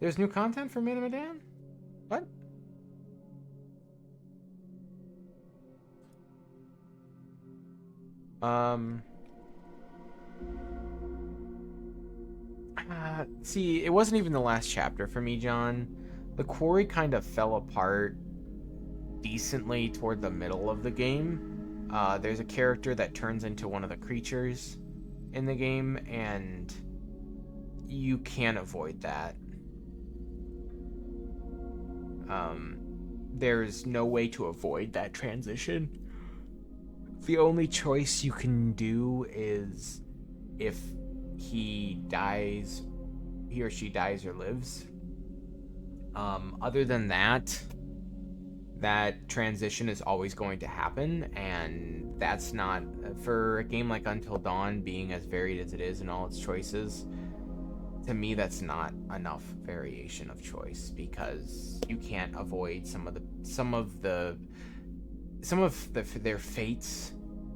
There's new content for Man of Medan? What? See, it wasn't even the last chapter for me, John. The Quarry kind of fell apart decently toward the middle of the game. There's a character that turns into one of the creatures in the game, and you can't avoid that. There's no way to avoid that transition. The only choice you can do is if he or she dies or lives. Other than that, that transition is always going to happen, and that's not, for a game like Until Dawn being as varied as it is in all its choices, to me that's not enough variation of choice, because you can't avoid some of their fates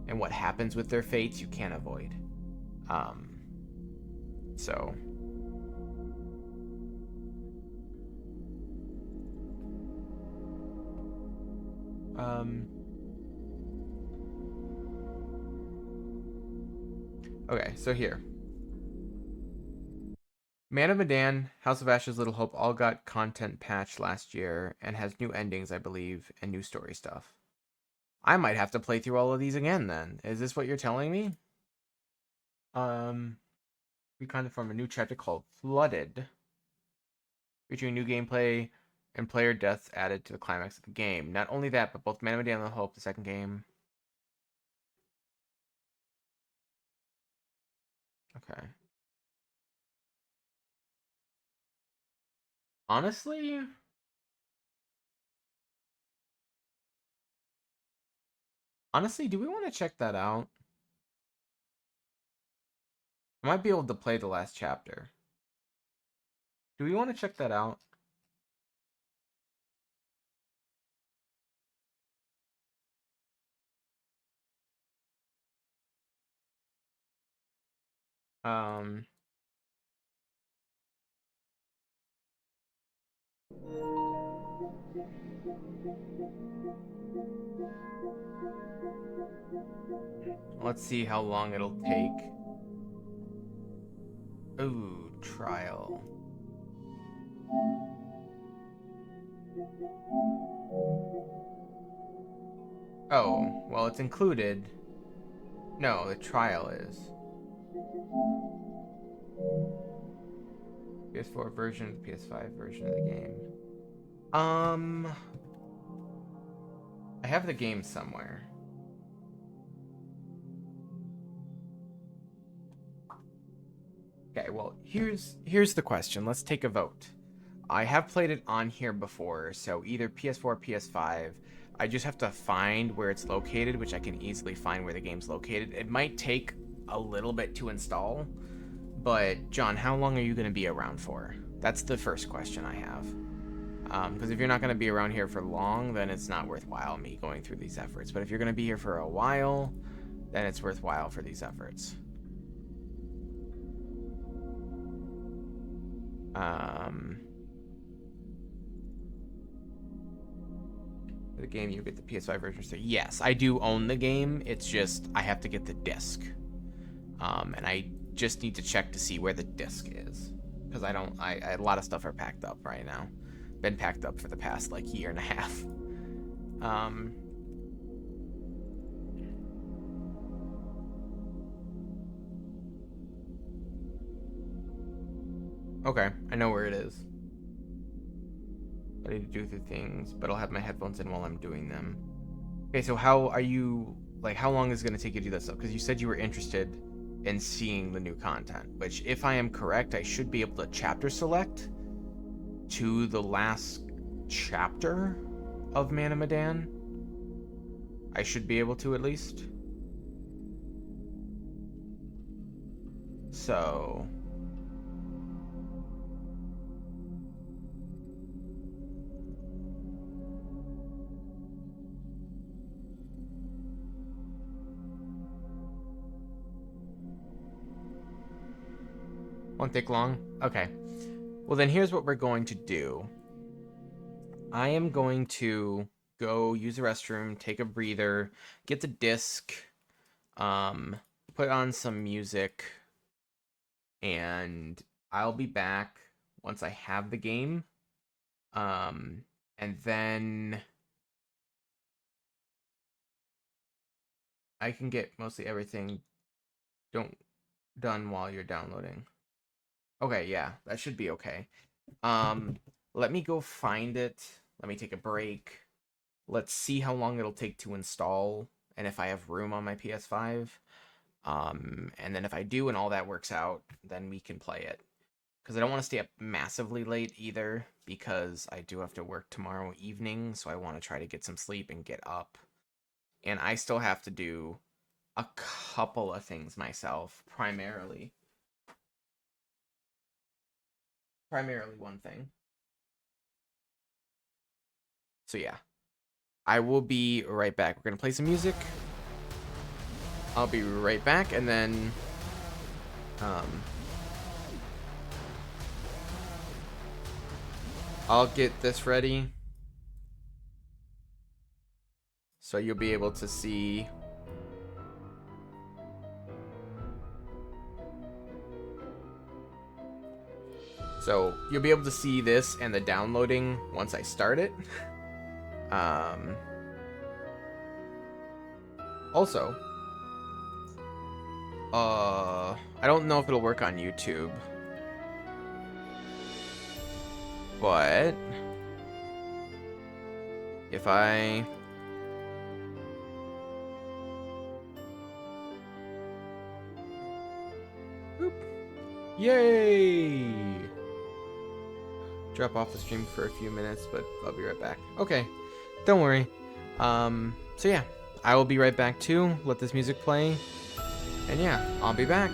and what happens with their fates. You can't avoid. So okay, so here. Man of Medan, House of Ashes, Little Hope all got content patched last year and has new endings, I believe, and new story stuff. I might have to play through all of these again then. Is this what you're telling me? We content from a new chapter called Flooded, featuring new gameplay and player deaths added to the climax of the game. Not only that, but both Man of Medan and Little Hope, the second game. Okay. Honestly, Honestly, do we want to check that out? I might be able to play the last chapter. Do we want to check that out? Um... Let's see how long it'll take. Ooh, trial. Oh, well, it's included. No, the trial is. PS4 version, the PS5 version of the game. I have the game somewhere. Okay, well, here's the question. Let's take a vote. I have played it on here before, so either PS4, PS5. I just have to find where it's located, which I can easily find where the game's located. It might take a little bit to install, but John, how long are you going to be around for? That's the first question I have. Because if you're not going to be around here for long, then it's not worthwhile me going through these efforts. But if you're going to be here for a while, then it's worthwhile for these efforts. The game, you get the PS5 version. So yes, I do own the game. It's just I have to get the disc, and I just need to check to see where the disc is, because I don't. A lot of stuff are packed up right now. Been packed up for the past like year and a half. Okay, I know where it is. I need to do the things, but I'll have my headphones in while I'm doing them. Okay, so how are you, like, how long is it going to take you to do that stuff? Because you said you were interested in seeing the new content, which, if I am correct, I should be able to chapter select to the last chapter of Man of Medan. I should be able to, at least. So... Won't take long? Okay. Well, then here's what we're going to do. I am going to go use the restroom, take a breather, get the disc, put on some music, and I'll be back once I have the game. And then I can get mostly everything done while you're downloading. Okay, yeah, that should be okay. Let me go find it. Let me take a break. Let's see how long it'll take to install, and if I have room on my PS5. And then if I do and all that works out, then we can play it. Because I don't want to stay up massively late either, because I do have to work tomorrow evening, so I want to try to get some sleep and get up. And I still have to do a couple of things myself, primarily one thing. So yeah, I will be right back. We're gonna play some music. I'll be right back, and then I'll get this ready so you'll be able to see. So you'll be able to see this and the downloading once I start it. Also, I don't know if it'll work on YouTube, but if I yay! Drop off the stream for a few minutes, but I'll be right back. Okay, don't worry. So yeah, I will be right back too. Let this music play. And yeah, I'll be back.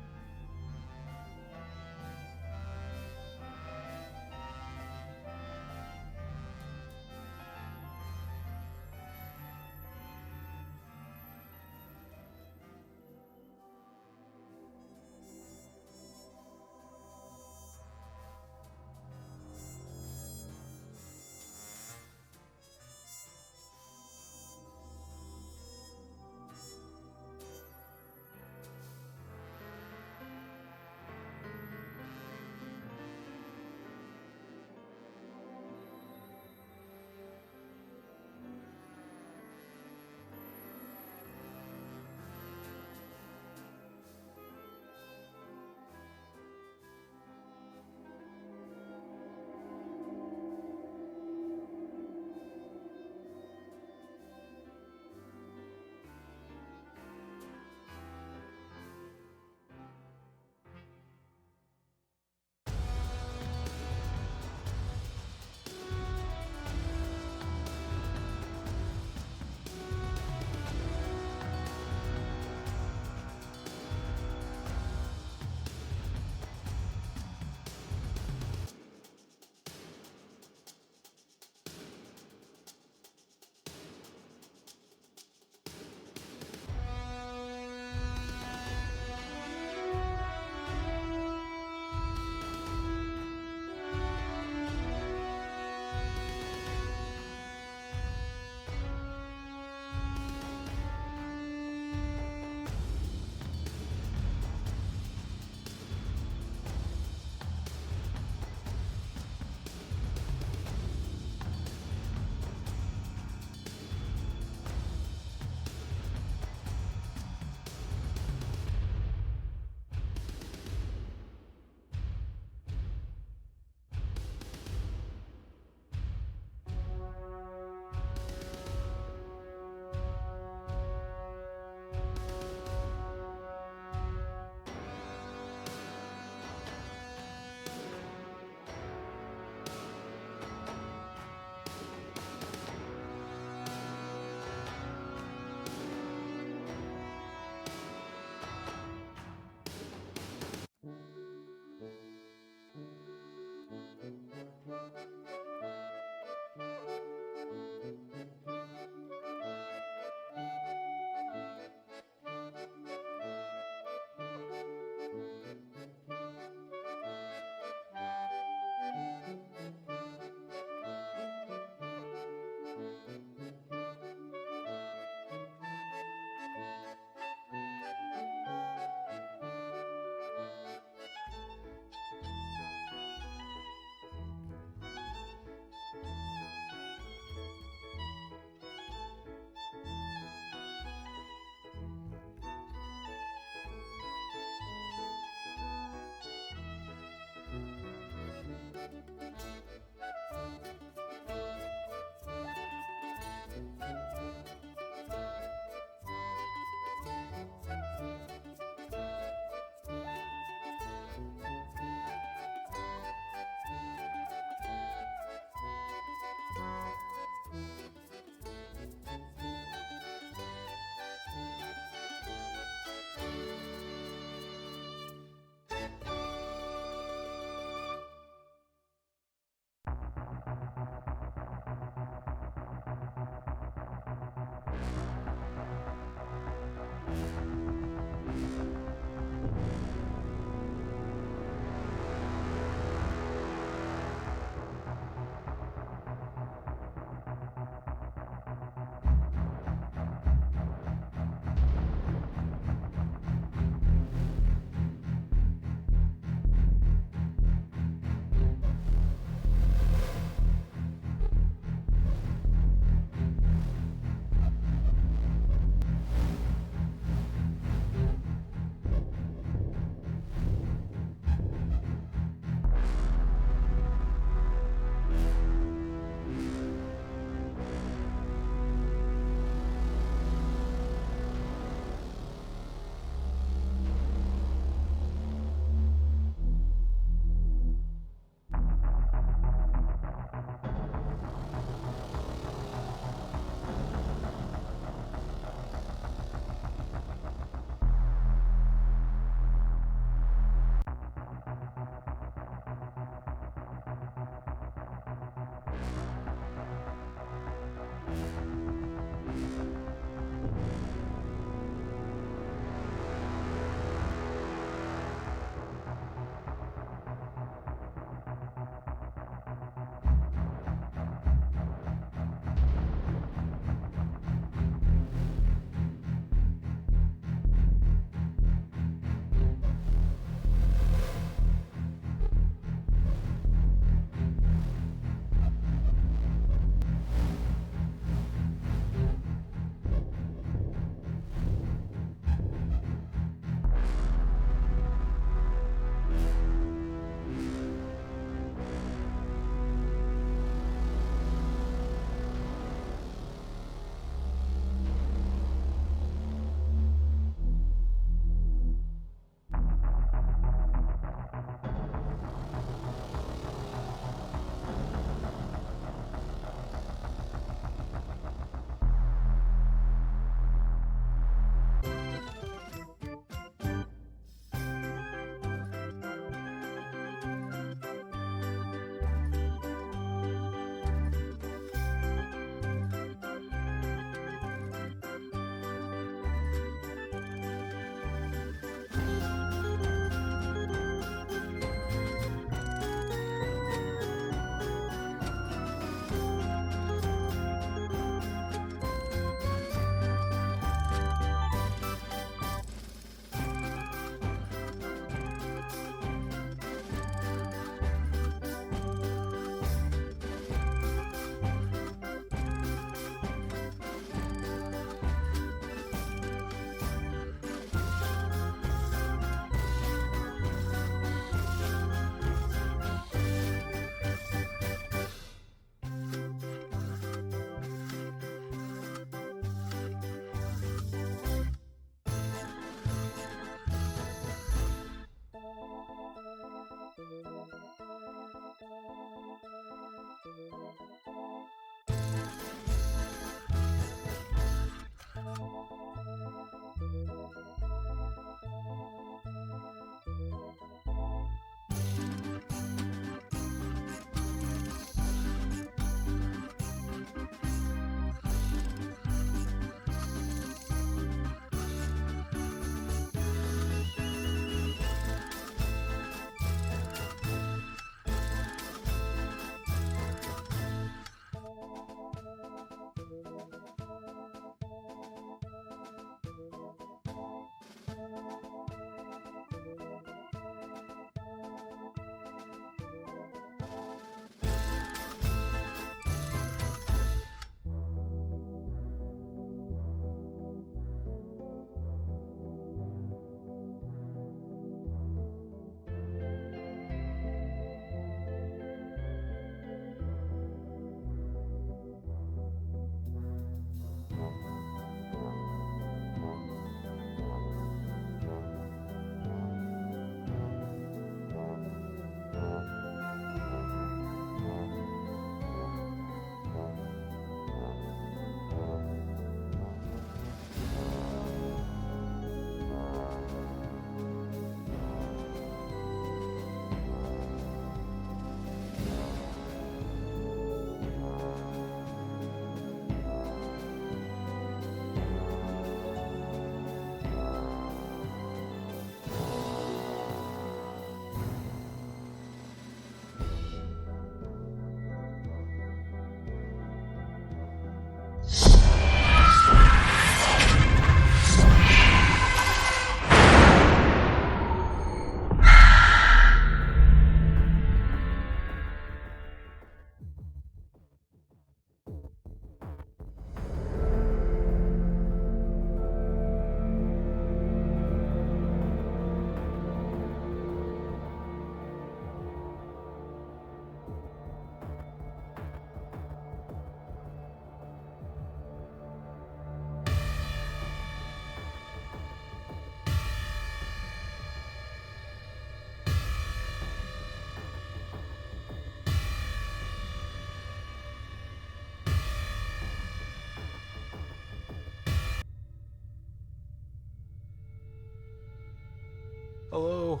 Hello?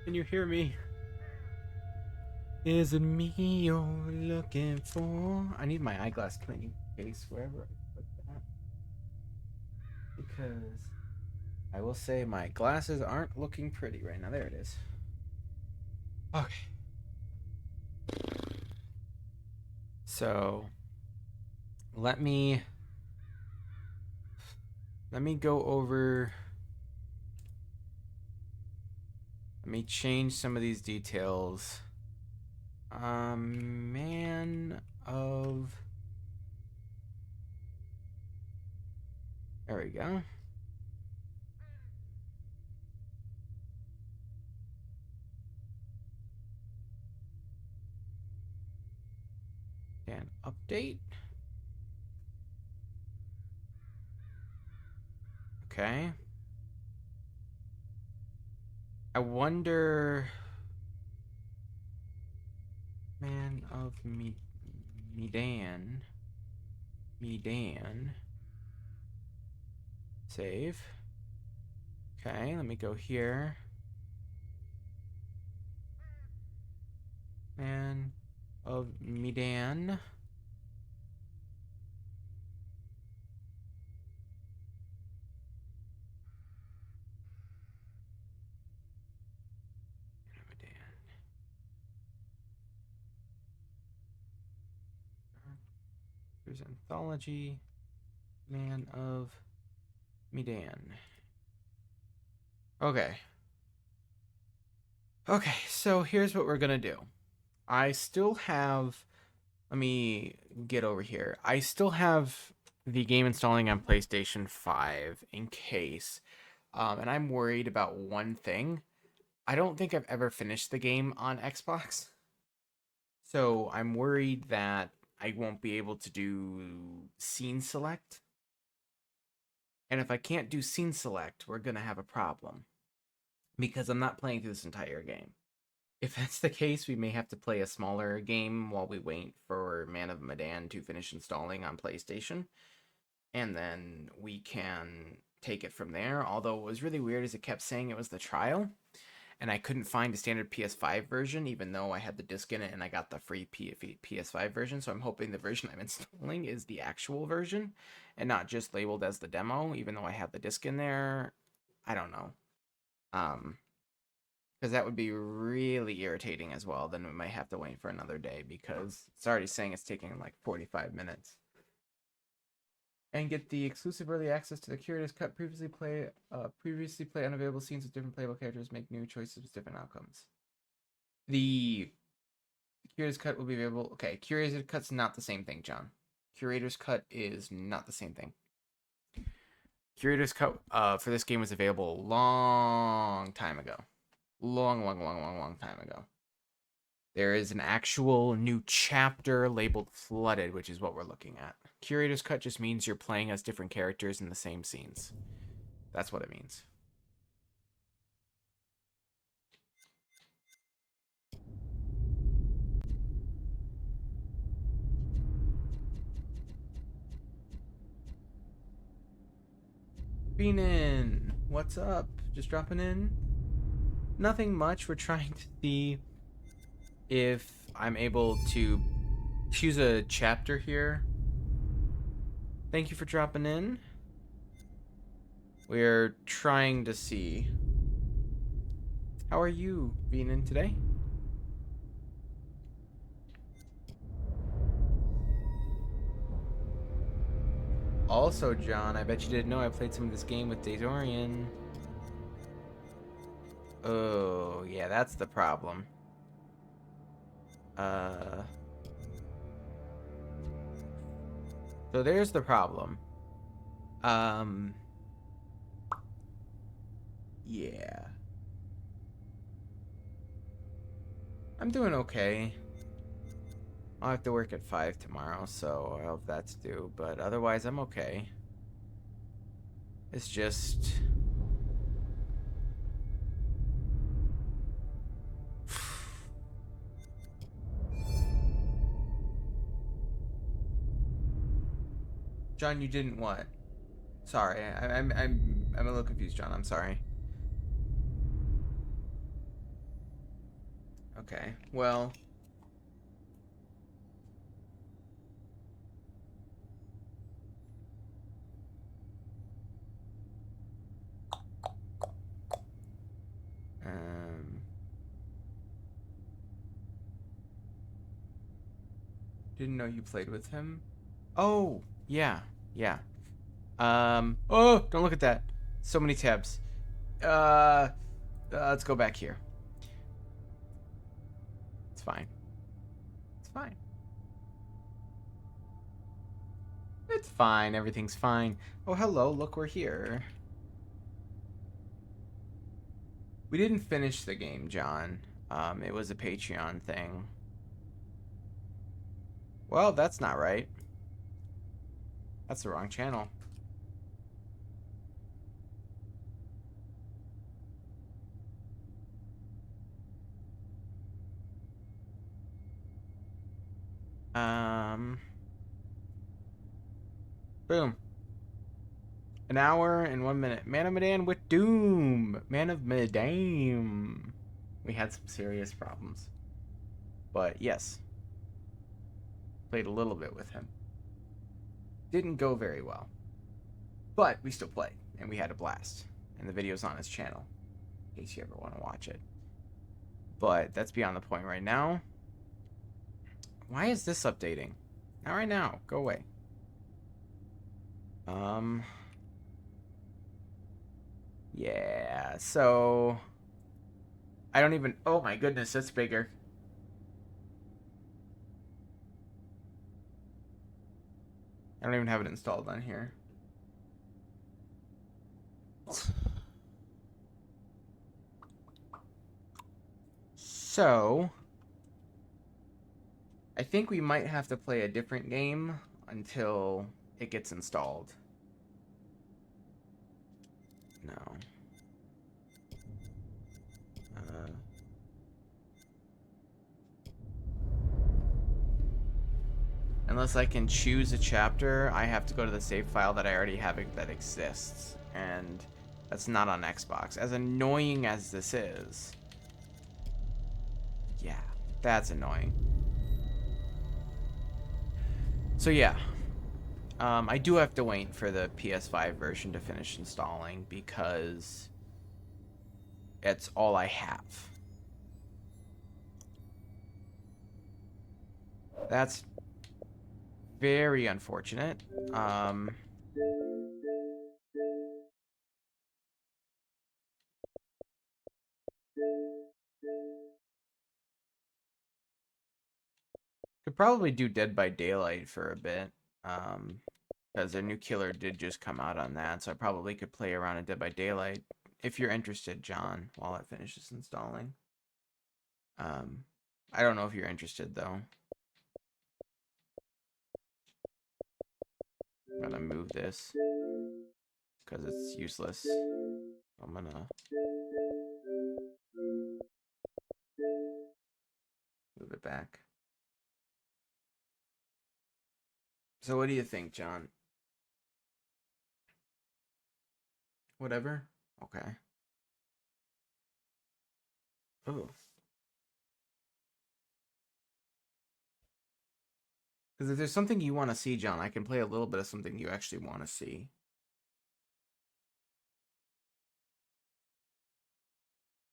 Can you hear me? Is it me you're looking for? I need my eyeglass cleaning case wherever I put that. Because I will say my glasses aren't looking pretty right now. There it is. Okay. So let me go over. Let me change some of these details. Man of. There we go. And update. Okay. I wonder. Man of Medan. Save. Okay, let me go here. Man of Medan. There's Anthology. Man of Medan. Okay. Okay, so here's what we're gonna do. I still have. Let me get over here. I still have the game installing on PlayStation 5 in case. And I'm worried about one thing. I don't think I've ever finished the game on Xbox. So I'm worried that I won't be able to do scene select. And if I can't do scene select, we're going to have a problem. Because I'm not playing through this entire game. If that's the case, we may have to play a smaller game while we wait for Man of Medan to finish installing on PlayStation. And then we can take it from there. Although what was really weird is it kept saying it was the trial. And I couldn't find a standard PS5 version, even though I had the disc in it and I got the free PS5 version. So I'm hoping the version I'm installing is the actual version and not just labeled as the demo, even though I have the disc in there. I don't know. Because that would be really irritating as well. Then we might have to wait for another day because it's already saying it's taking like 45 minutes. And get the exclusive early access to the curator's cut. Previously play unavailable scenes with different playable characters. Make new choices with different outcomes. The curator's cut will be available. Okay, curator's cut's not the same thing, John. Curator's cut is not the same thing. Curator's cut for this game was available a long time ago. Long time ago. There is an actual new chapter labeled Flooded, which is what we're looking at. Curator's Cut just means you're playing as different characters in the same scenes. That's what it means. Beanin, what's up? Just dropping in? Nothing much. We're trying to see if I'm able to choose a chapter here. Thank you for dropping in. We're trying to see. How are you being in today? Also, John, I bet you didn't know I played some of this game with Dazorian. Oh, yeah, that's the problem. So there's the problem. Yeah. I'm doing okay. I'll have to work at 5 tomorrow, so I'll have that to do. But otherwise, I'm okay. It's just... John, you didn't what? Sorry, I'm a little confused, John. I'm sorry. Okay, well... Didn't know you played with him. Oh, yeah, yeah. Oh, don't look at that. So many tabs. Let's go back here. It's fine. It's fine. It's fine. Everything's fine. Oh, hello. Look, we're here. We didn't finish the game, John. It was a Patreon thing. Well, that's not right. That's the wrong channel. Boom. An hour and 1 minute. Man of Medan with Doom. Man of Medan. We had some serious problems. But yes. Played a little bit with him. Didn't go very well. But we still played. And we had a blast. And the video's on his channel. In case you ever want to watch it. But that's beyond the point right now. Why is this updating? Not right now. Go away. Yeah, so... I don't even... Oh my goodness, that's bigger. I don't even have it installed on here. So... I think we might have to play a different game until it gets installed. No. Unless I can choose a chapter, I have to go to the save file that I already have that exists. And that's not on Xbox. As annoying as this is. Yeah, that's annoying. So yeah. I do have to wait for the PS5 version to finish installing because it's all I have. That's very unfortunate. Could probably do Dead by Daylight for a bit. Because their new killer did just come out on that, so I probably could play around in Dead by Daylight if you're interested, John, while it finishes installing. I don't know if you're interested though. I'm gonna move this because it's useless. I'm gonna move it back. So what do you think, John? Whatever? Okay. Oh. Because if there's something you want to see, John, I can play a little bit of something you actually want to see.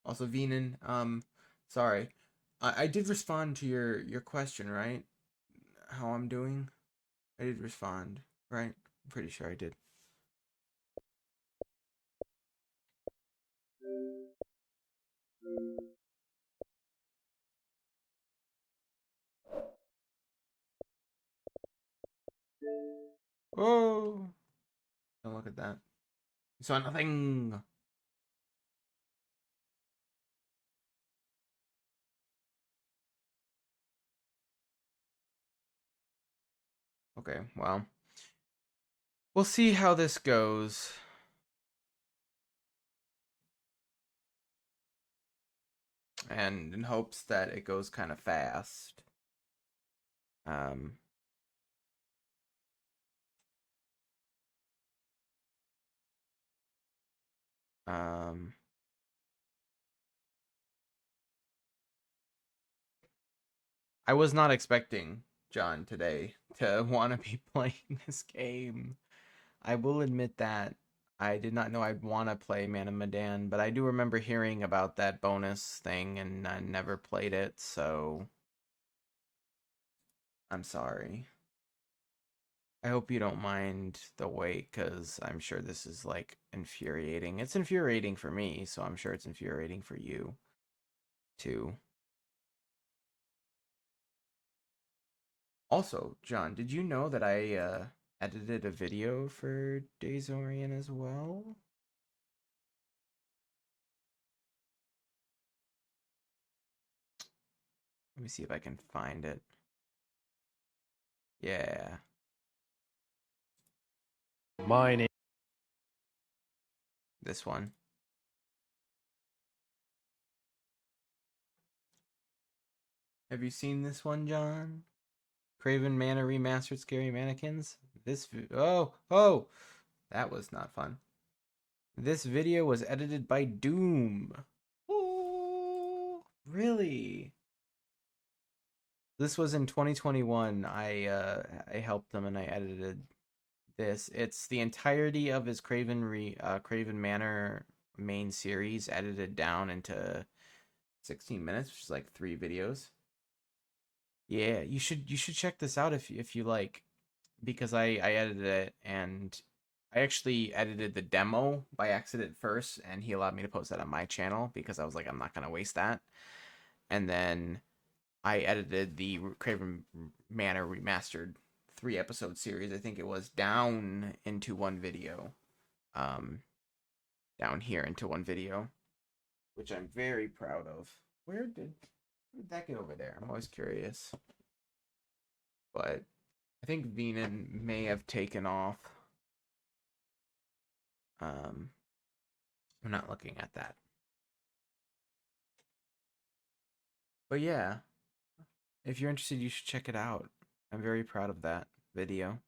Also, Venan, sorry. I did respond to your question, right? How I'm doing? I did respond, right? I'm pretty sure I did. Oh! Don't look at that. You saw nothing! Okay, well. We'll see how this goes. And in hopes that it goes kind of fast. Um... I was not expecting John today to want to be playing this game. I will admit that I did not know I'd want to play Man of Medan, but I do remember hearing about that bonus thing and I never played it, so I'm sorry. I hope you don't mind the wait, because I'm sure this is, like, infuriating. It's infuriating for me, so I'm sure it's infuriating for you, too. Also, John, did you know that I edited a video for Dazorian as well? Let me see if I can find it. Yeah. My name. This one. Have you seen this one, John? Craven Manor Remastered Scary Mannequins? Oh! That was not fun. This video was edited by Doom. Oh, really? This was in 2021. I helped him and I edited this. It's the entirety of his Craven Manor main series edited down into 16 minutes, which is like 3 videos. Yeah, you should check this out if you like, because I edited it and I actually edited the demo by accident first, and he allowed me to post that on my channel because I was like, I'm not gonna waste that. And then I edited the Craven Manor Remastered 3-episode series, I think it was, down into one video. Down here into one video, which I'm very proud of. Where did that get over there? I'm always curious. But I think Venan may have taken off. I'm not looking at that. But yeah, if you're interested, you should check it out. I'm very proud of that video.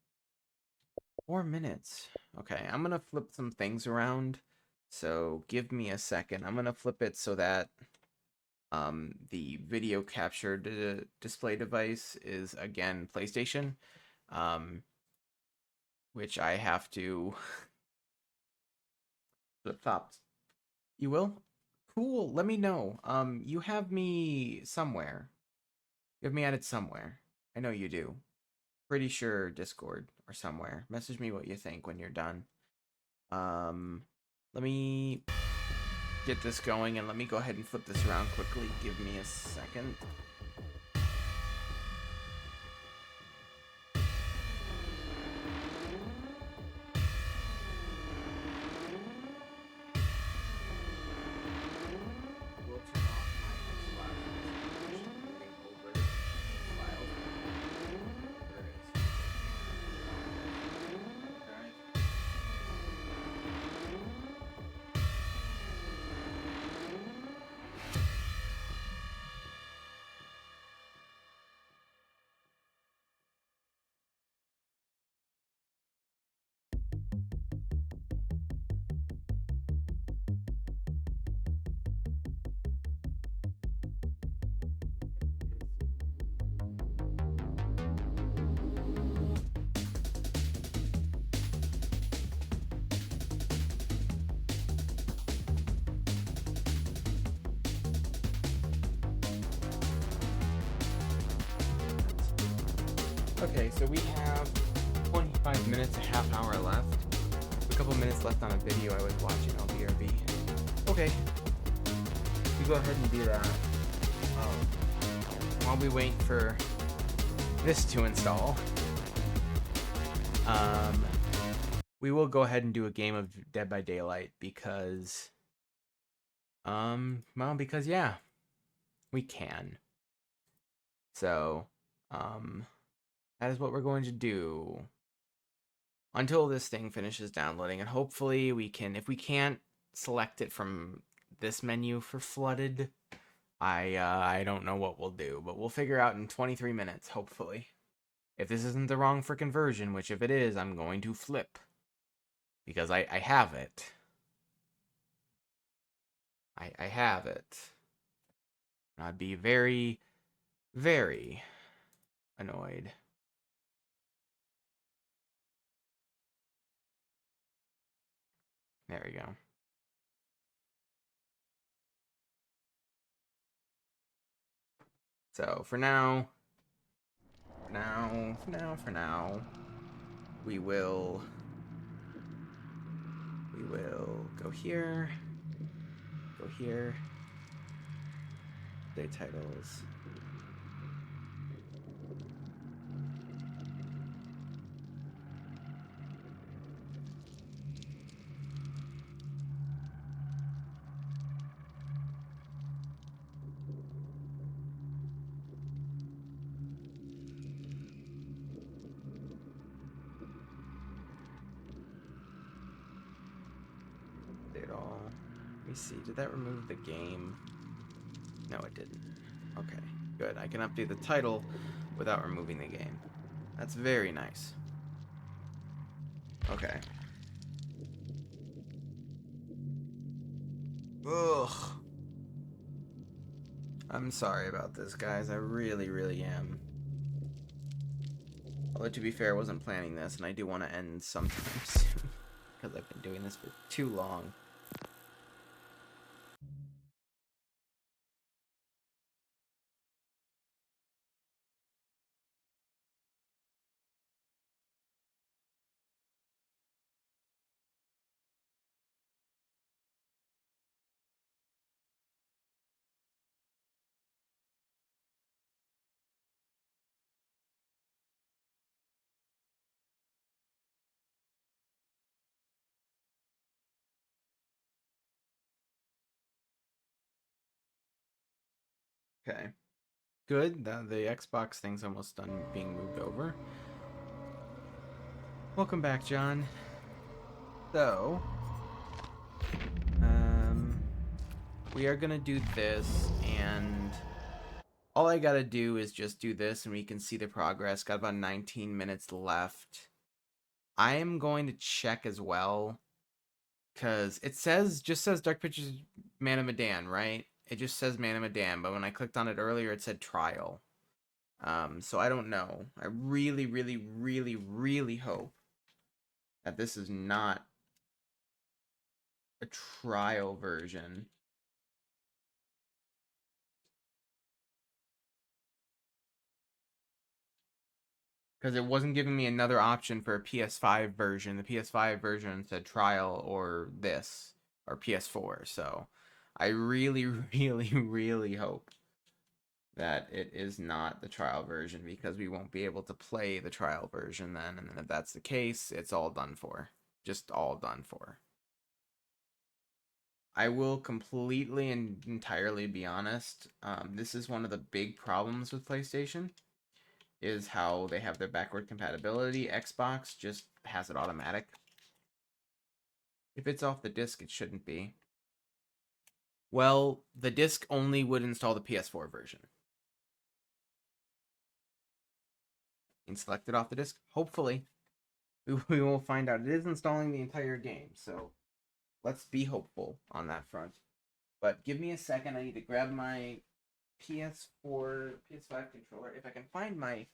4 minutes. Okay, I'm gonna flip some things around. So give me a second. I'm gonna flip it so that the video capture display device is again PlayStation, which I have to flip flops. You will? Cool. Let me know. You have me somewhere. You have me added somewhere. I know you do. Pretty sure Discord or somewhere. Message me what you think when you're done. Let me get this going and let me go ahead and flip this around quickly. Give me a second. Okay, so we have 25 minutes, a half hour left. A couple minutes left on a video I was watching on BRB. Okay. We go ahead and do that. While we wait for this to install, we will go ahead and do a game of Dead by Daylight because, well, because yeah, we can. So, that is what we're going to do until this thing finishes downloading, and hopefully we can, if we can't select it from this menu for flooded, I don't know what we'll do, but we'll figure out in 23 minutes, hopefully. If this isn't the wrong frickin' version, which if it is, I'm going to flip. Because I have it. I have it. I'd be very, very annoyed. There we go. So for now, we will go here, day titles. Did all. Let me see. Did that remove the game? No, it didn't. Okay, good. I can update the title without removing the game. That's very nice. Okay. Ugh. I'm sorry about this, guys. I really, really am. Although, to be fair, I wasn't planning this, and I do want to end sometime soon. Because I've been doing this for too long. Okay. Good. The Xbox thing's almost done being moved over. Welcome back, John. So, we are gonna do this, and all I gotta do is just do this, and we can see the progress. Got about 19 minutes left. I am going to check as well, because it just says Dark Pictures Man of Medan, right? It just says Man of Medan, but when I clicked on it earlier, it said Trial. So I don't know. I really, really, really, really hope that this is not a trial version. Because it wasn't giving me another option for a PS5 version. The PS5 version said trial or this, or PS4. So I really, really, really hope that it is not the trial version, because we won't be able to play the trial version then. And if that's the case, it's all done for. Just all done for. I will completely and entirely be honest. This is one of the big problems with PlayStation, is how they have their backward compatibility. Xbox just has it automatic. If it's off the disc, it shouldn't be. Well, the disc only would install the PS4 version. And select it off the disc. Hopefully. We will find out. It is installing the entire game, so let's be hopeful on that front. But give me a second. I need to grab my PS4, PS5 controller. If I can find my...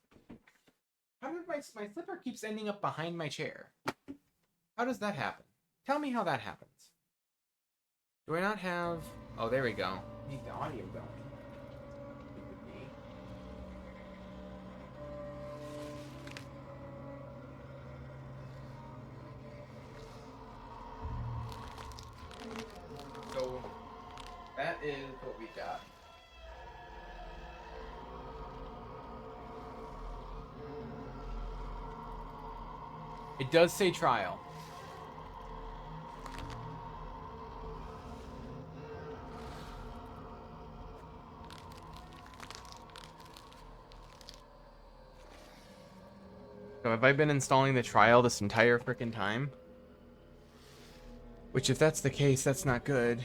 How did my slipper keeps ending up behind my chair? How does that happen? Tell me how that happens. Do I not have... Oh, there we go. Need the audio going. So, that is what we got. It does say trial. So have I been installing the trial this entire frickin' time? Which, if that's the case, that's not good.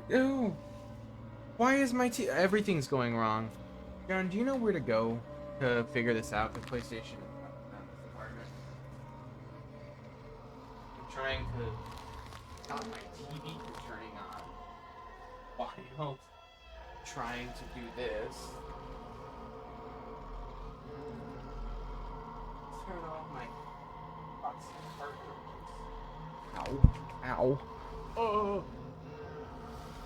Ew. Why is my everything's going wrong. John, do you know where to go to figure this out with PlayStation? I'm trying to stop my TV from turning on while trying to do this. Turn off my Ow. Oh.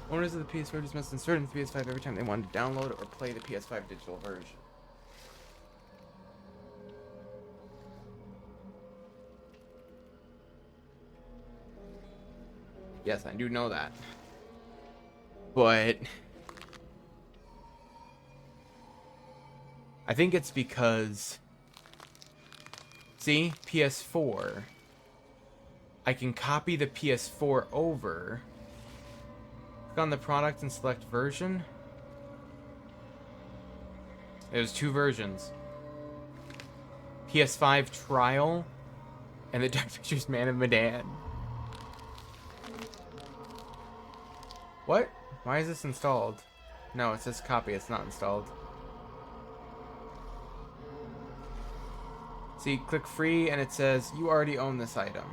Owners of the PS4 just must insert in the PS5 every time they want to download or play the PS5 digital version. Yes, I do know that. But I think it's because, see, PS4, I can copy the PS4 over, click on the product and select version. There's two versions. PS5 trial and the Dark Pictures Man of Medan. What? Why is this installed? No, it says copy, it's not installed. See, click free and it says you already own this item.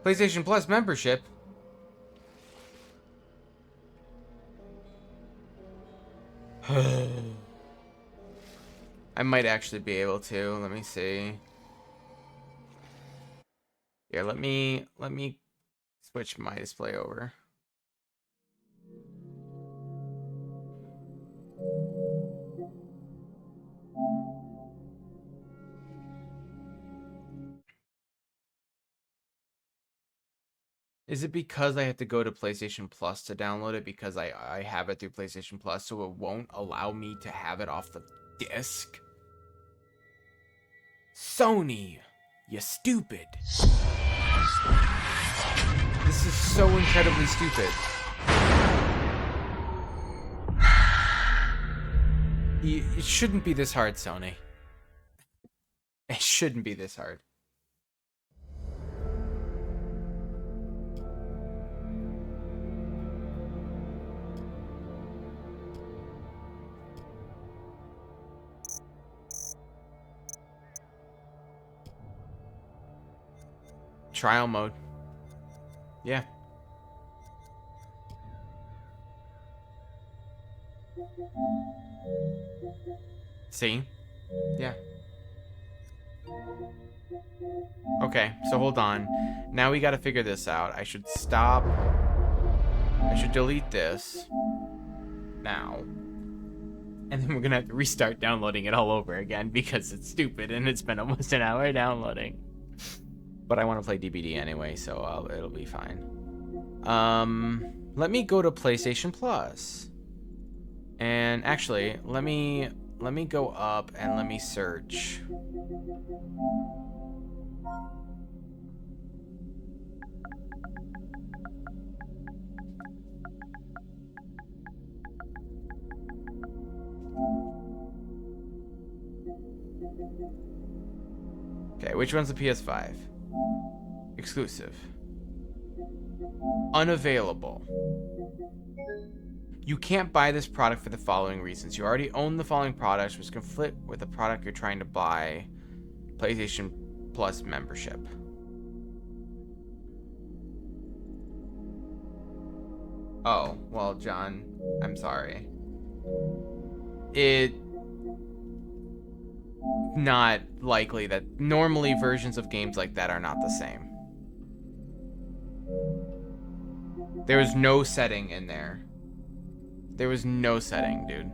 PlayStation Plus membership. I might actually be able to. Let me see. Here, let me switch my display over. Is it because I have to go to PlayStation Plus to download it because I have it through PlayStation Plus, so it won't allow me to have it off the disc? Sony, you stupid. This is so incredibly stupid. It shouldn't be this hard, Sony. It shouldn't be this hard. Trial mode. Yeah. See? Yeah. Okay, so hold on. Now we gotta figure this out. I should stop. I should delete this. Now. And then we're gonna have to restart downloading it all over again because it's stupid and it's been almost an hour downloading. But I want to play DBD anyway, so it'll be fine. Let me go to PlayStation Plus. And actually, let me go up and let me search. Okay, which one's the PS5? Exclusive. Unavailable. You can't buy this product for the following reasons. You already own the following products, which conflict with the product you're trying to buy. PlayStation Plus membership. Oh, well, John, I'm sorry. It not likely that normally versions of games like that are not the same. There was no setting in there. There was no setting, dude.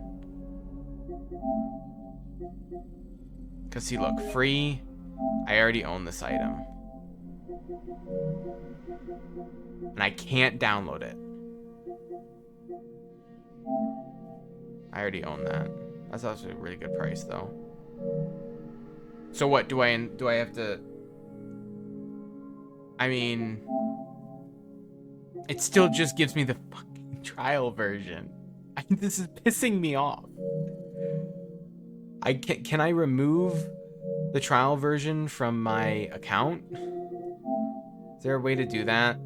Cause see, look, free. I already own this item. And I can't download it. I already own that. That's also a really good price though. So what, do I have to... I mean... It still just gives me the fucking trial version. This is pissing me off. Can I remove the trial version from my account? Is there a way to do that?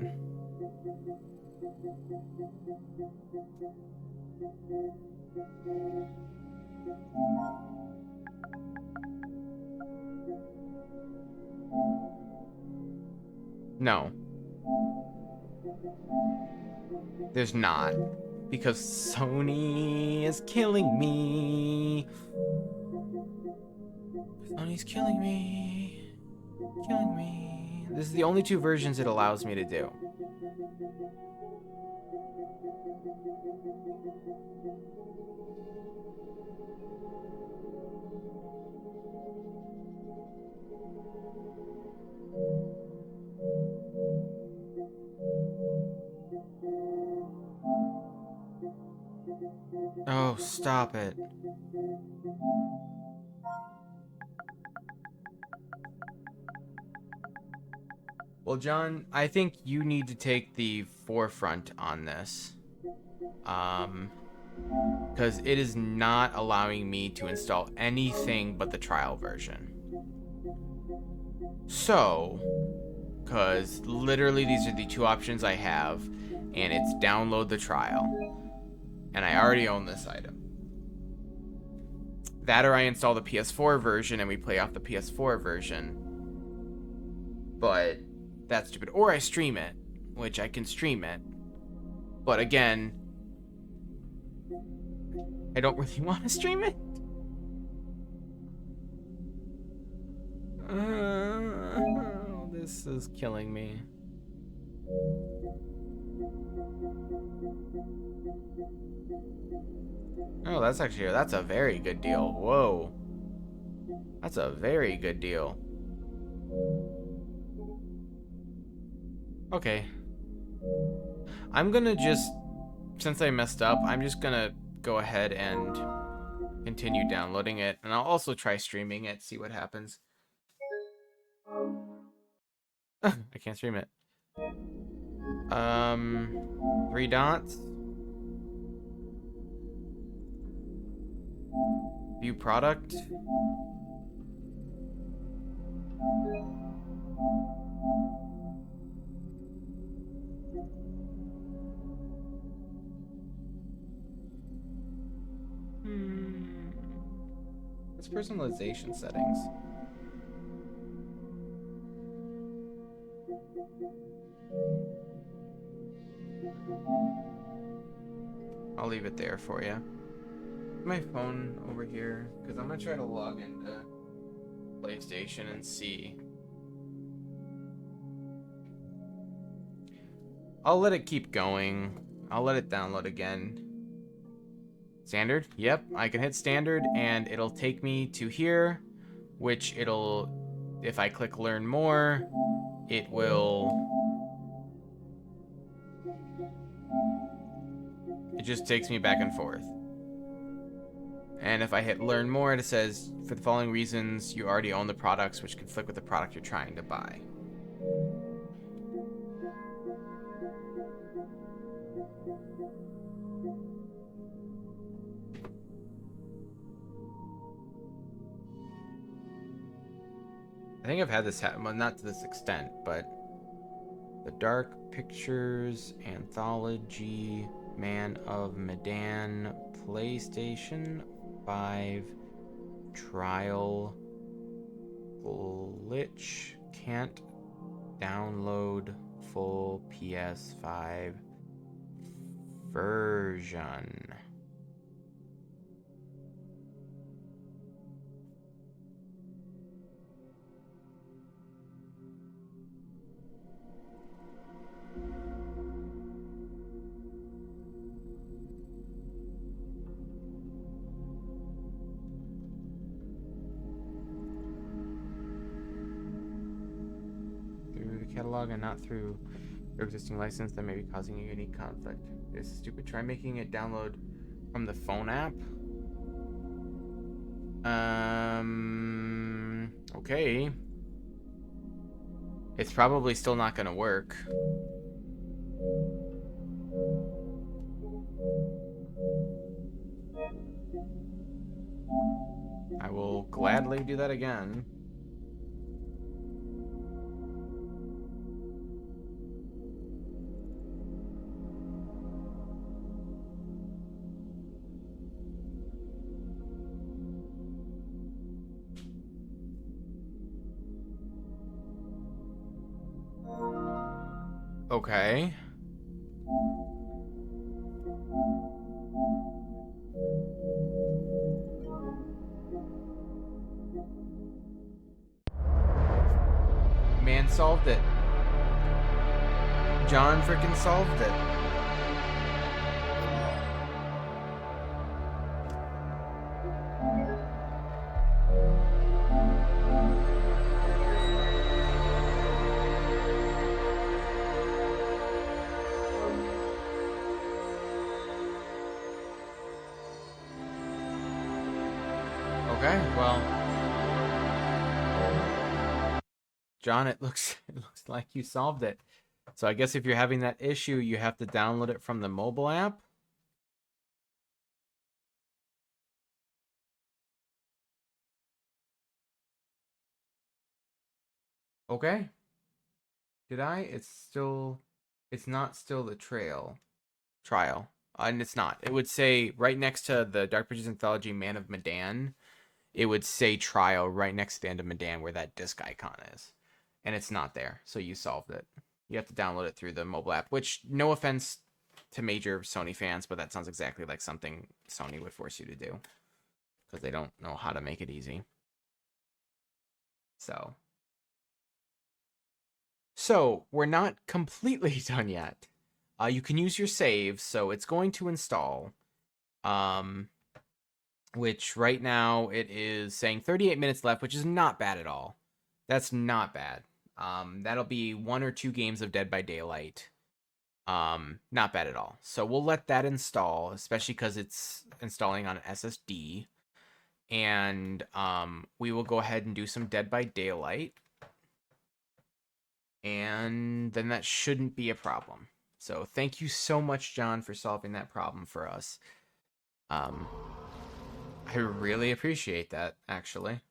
No. There's not. Because Sony is killing me. Sony's killing me. Killing me. This is the only two versions it allows me to do. Oh, stop it. Well, John, I think you need to take the forefront on this. Because it is not allowing me to install anything but the trial version. So, because literally these are the two options I have, and it's download the trial. And I already own this item. That or I install the PS4 version and we play off the PS4 version. But that's stupid. Or I stream it, which I can stream it. But again, I don't really want to stream it. This is killing me. Oh, that's a very good deal. Whoa. That's a very good deal. Okay. I'm gonna just, since I messed up, I'm just gonna go ahead and continue downloading it. And I'll also try streaming it, see what happens. I can't stream it. 3 dots. View product. It's personalization settings. I'll leave it there for you. My phone over here, because I'm gonna try to log into PlayStation and see. I'll let it keep going. I'll let it download again. Standard? Yep, I can hit standard and it'll take me to here, which it'll, if I click learn more, it just takes me back and forth. And if I hit learn more, it says, for the following reasons, you already own the products which conflict with the product you're trying to buy. I think I've had this happen, well, not to this extent, but the Dark Pictures Anthology Man of Medan PlayStation 5 trial glitch, can't download full PS5 version. Catalog and not through your existing license that may be causing a unique conflict. This is stupid. Try making it download from the phone app. Okay. It's probably still not gonna work. I will gladly do that again. Okay. Man solved it. John freaking solved it. Okay, well, John, it looks like you solved it. So I guess if you're having that issue, you have to download it from the mobile app. Okay. Did I? It's not still the trial. And it's not. It would say right next to the Dark Pages Anthology Man of Medan, it would say trial right next to the end of Medan where that disc icon is. And it's not there. So you solved it. You have to download it through the mobile app, which, no offense to major Sony fans, but that sounds exactly like something Sony would force you to do. Because they don't know how to make it easy. So, we're not completely done yet. You can use your save, so it's going to install. Which right now it is saying 38 minutes left, which is not bad at all. That's not bad. That'll be 1 or 2 games of Dead by Daylight. Not bad at all. So we'll let that install, especially because it's installing on an SSD. And we will go ahead and do some Dead by Daylight. And then that shouldn't be a problem. So thank you so much, John, for solving that problem for us. I really appreciate that, actually.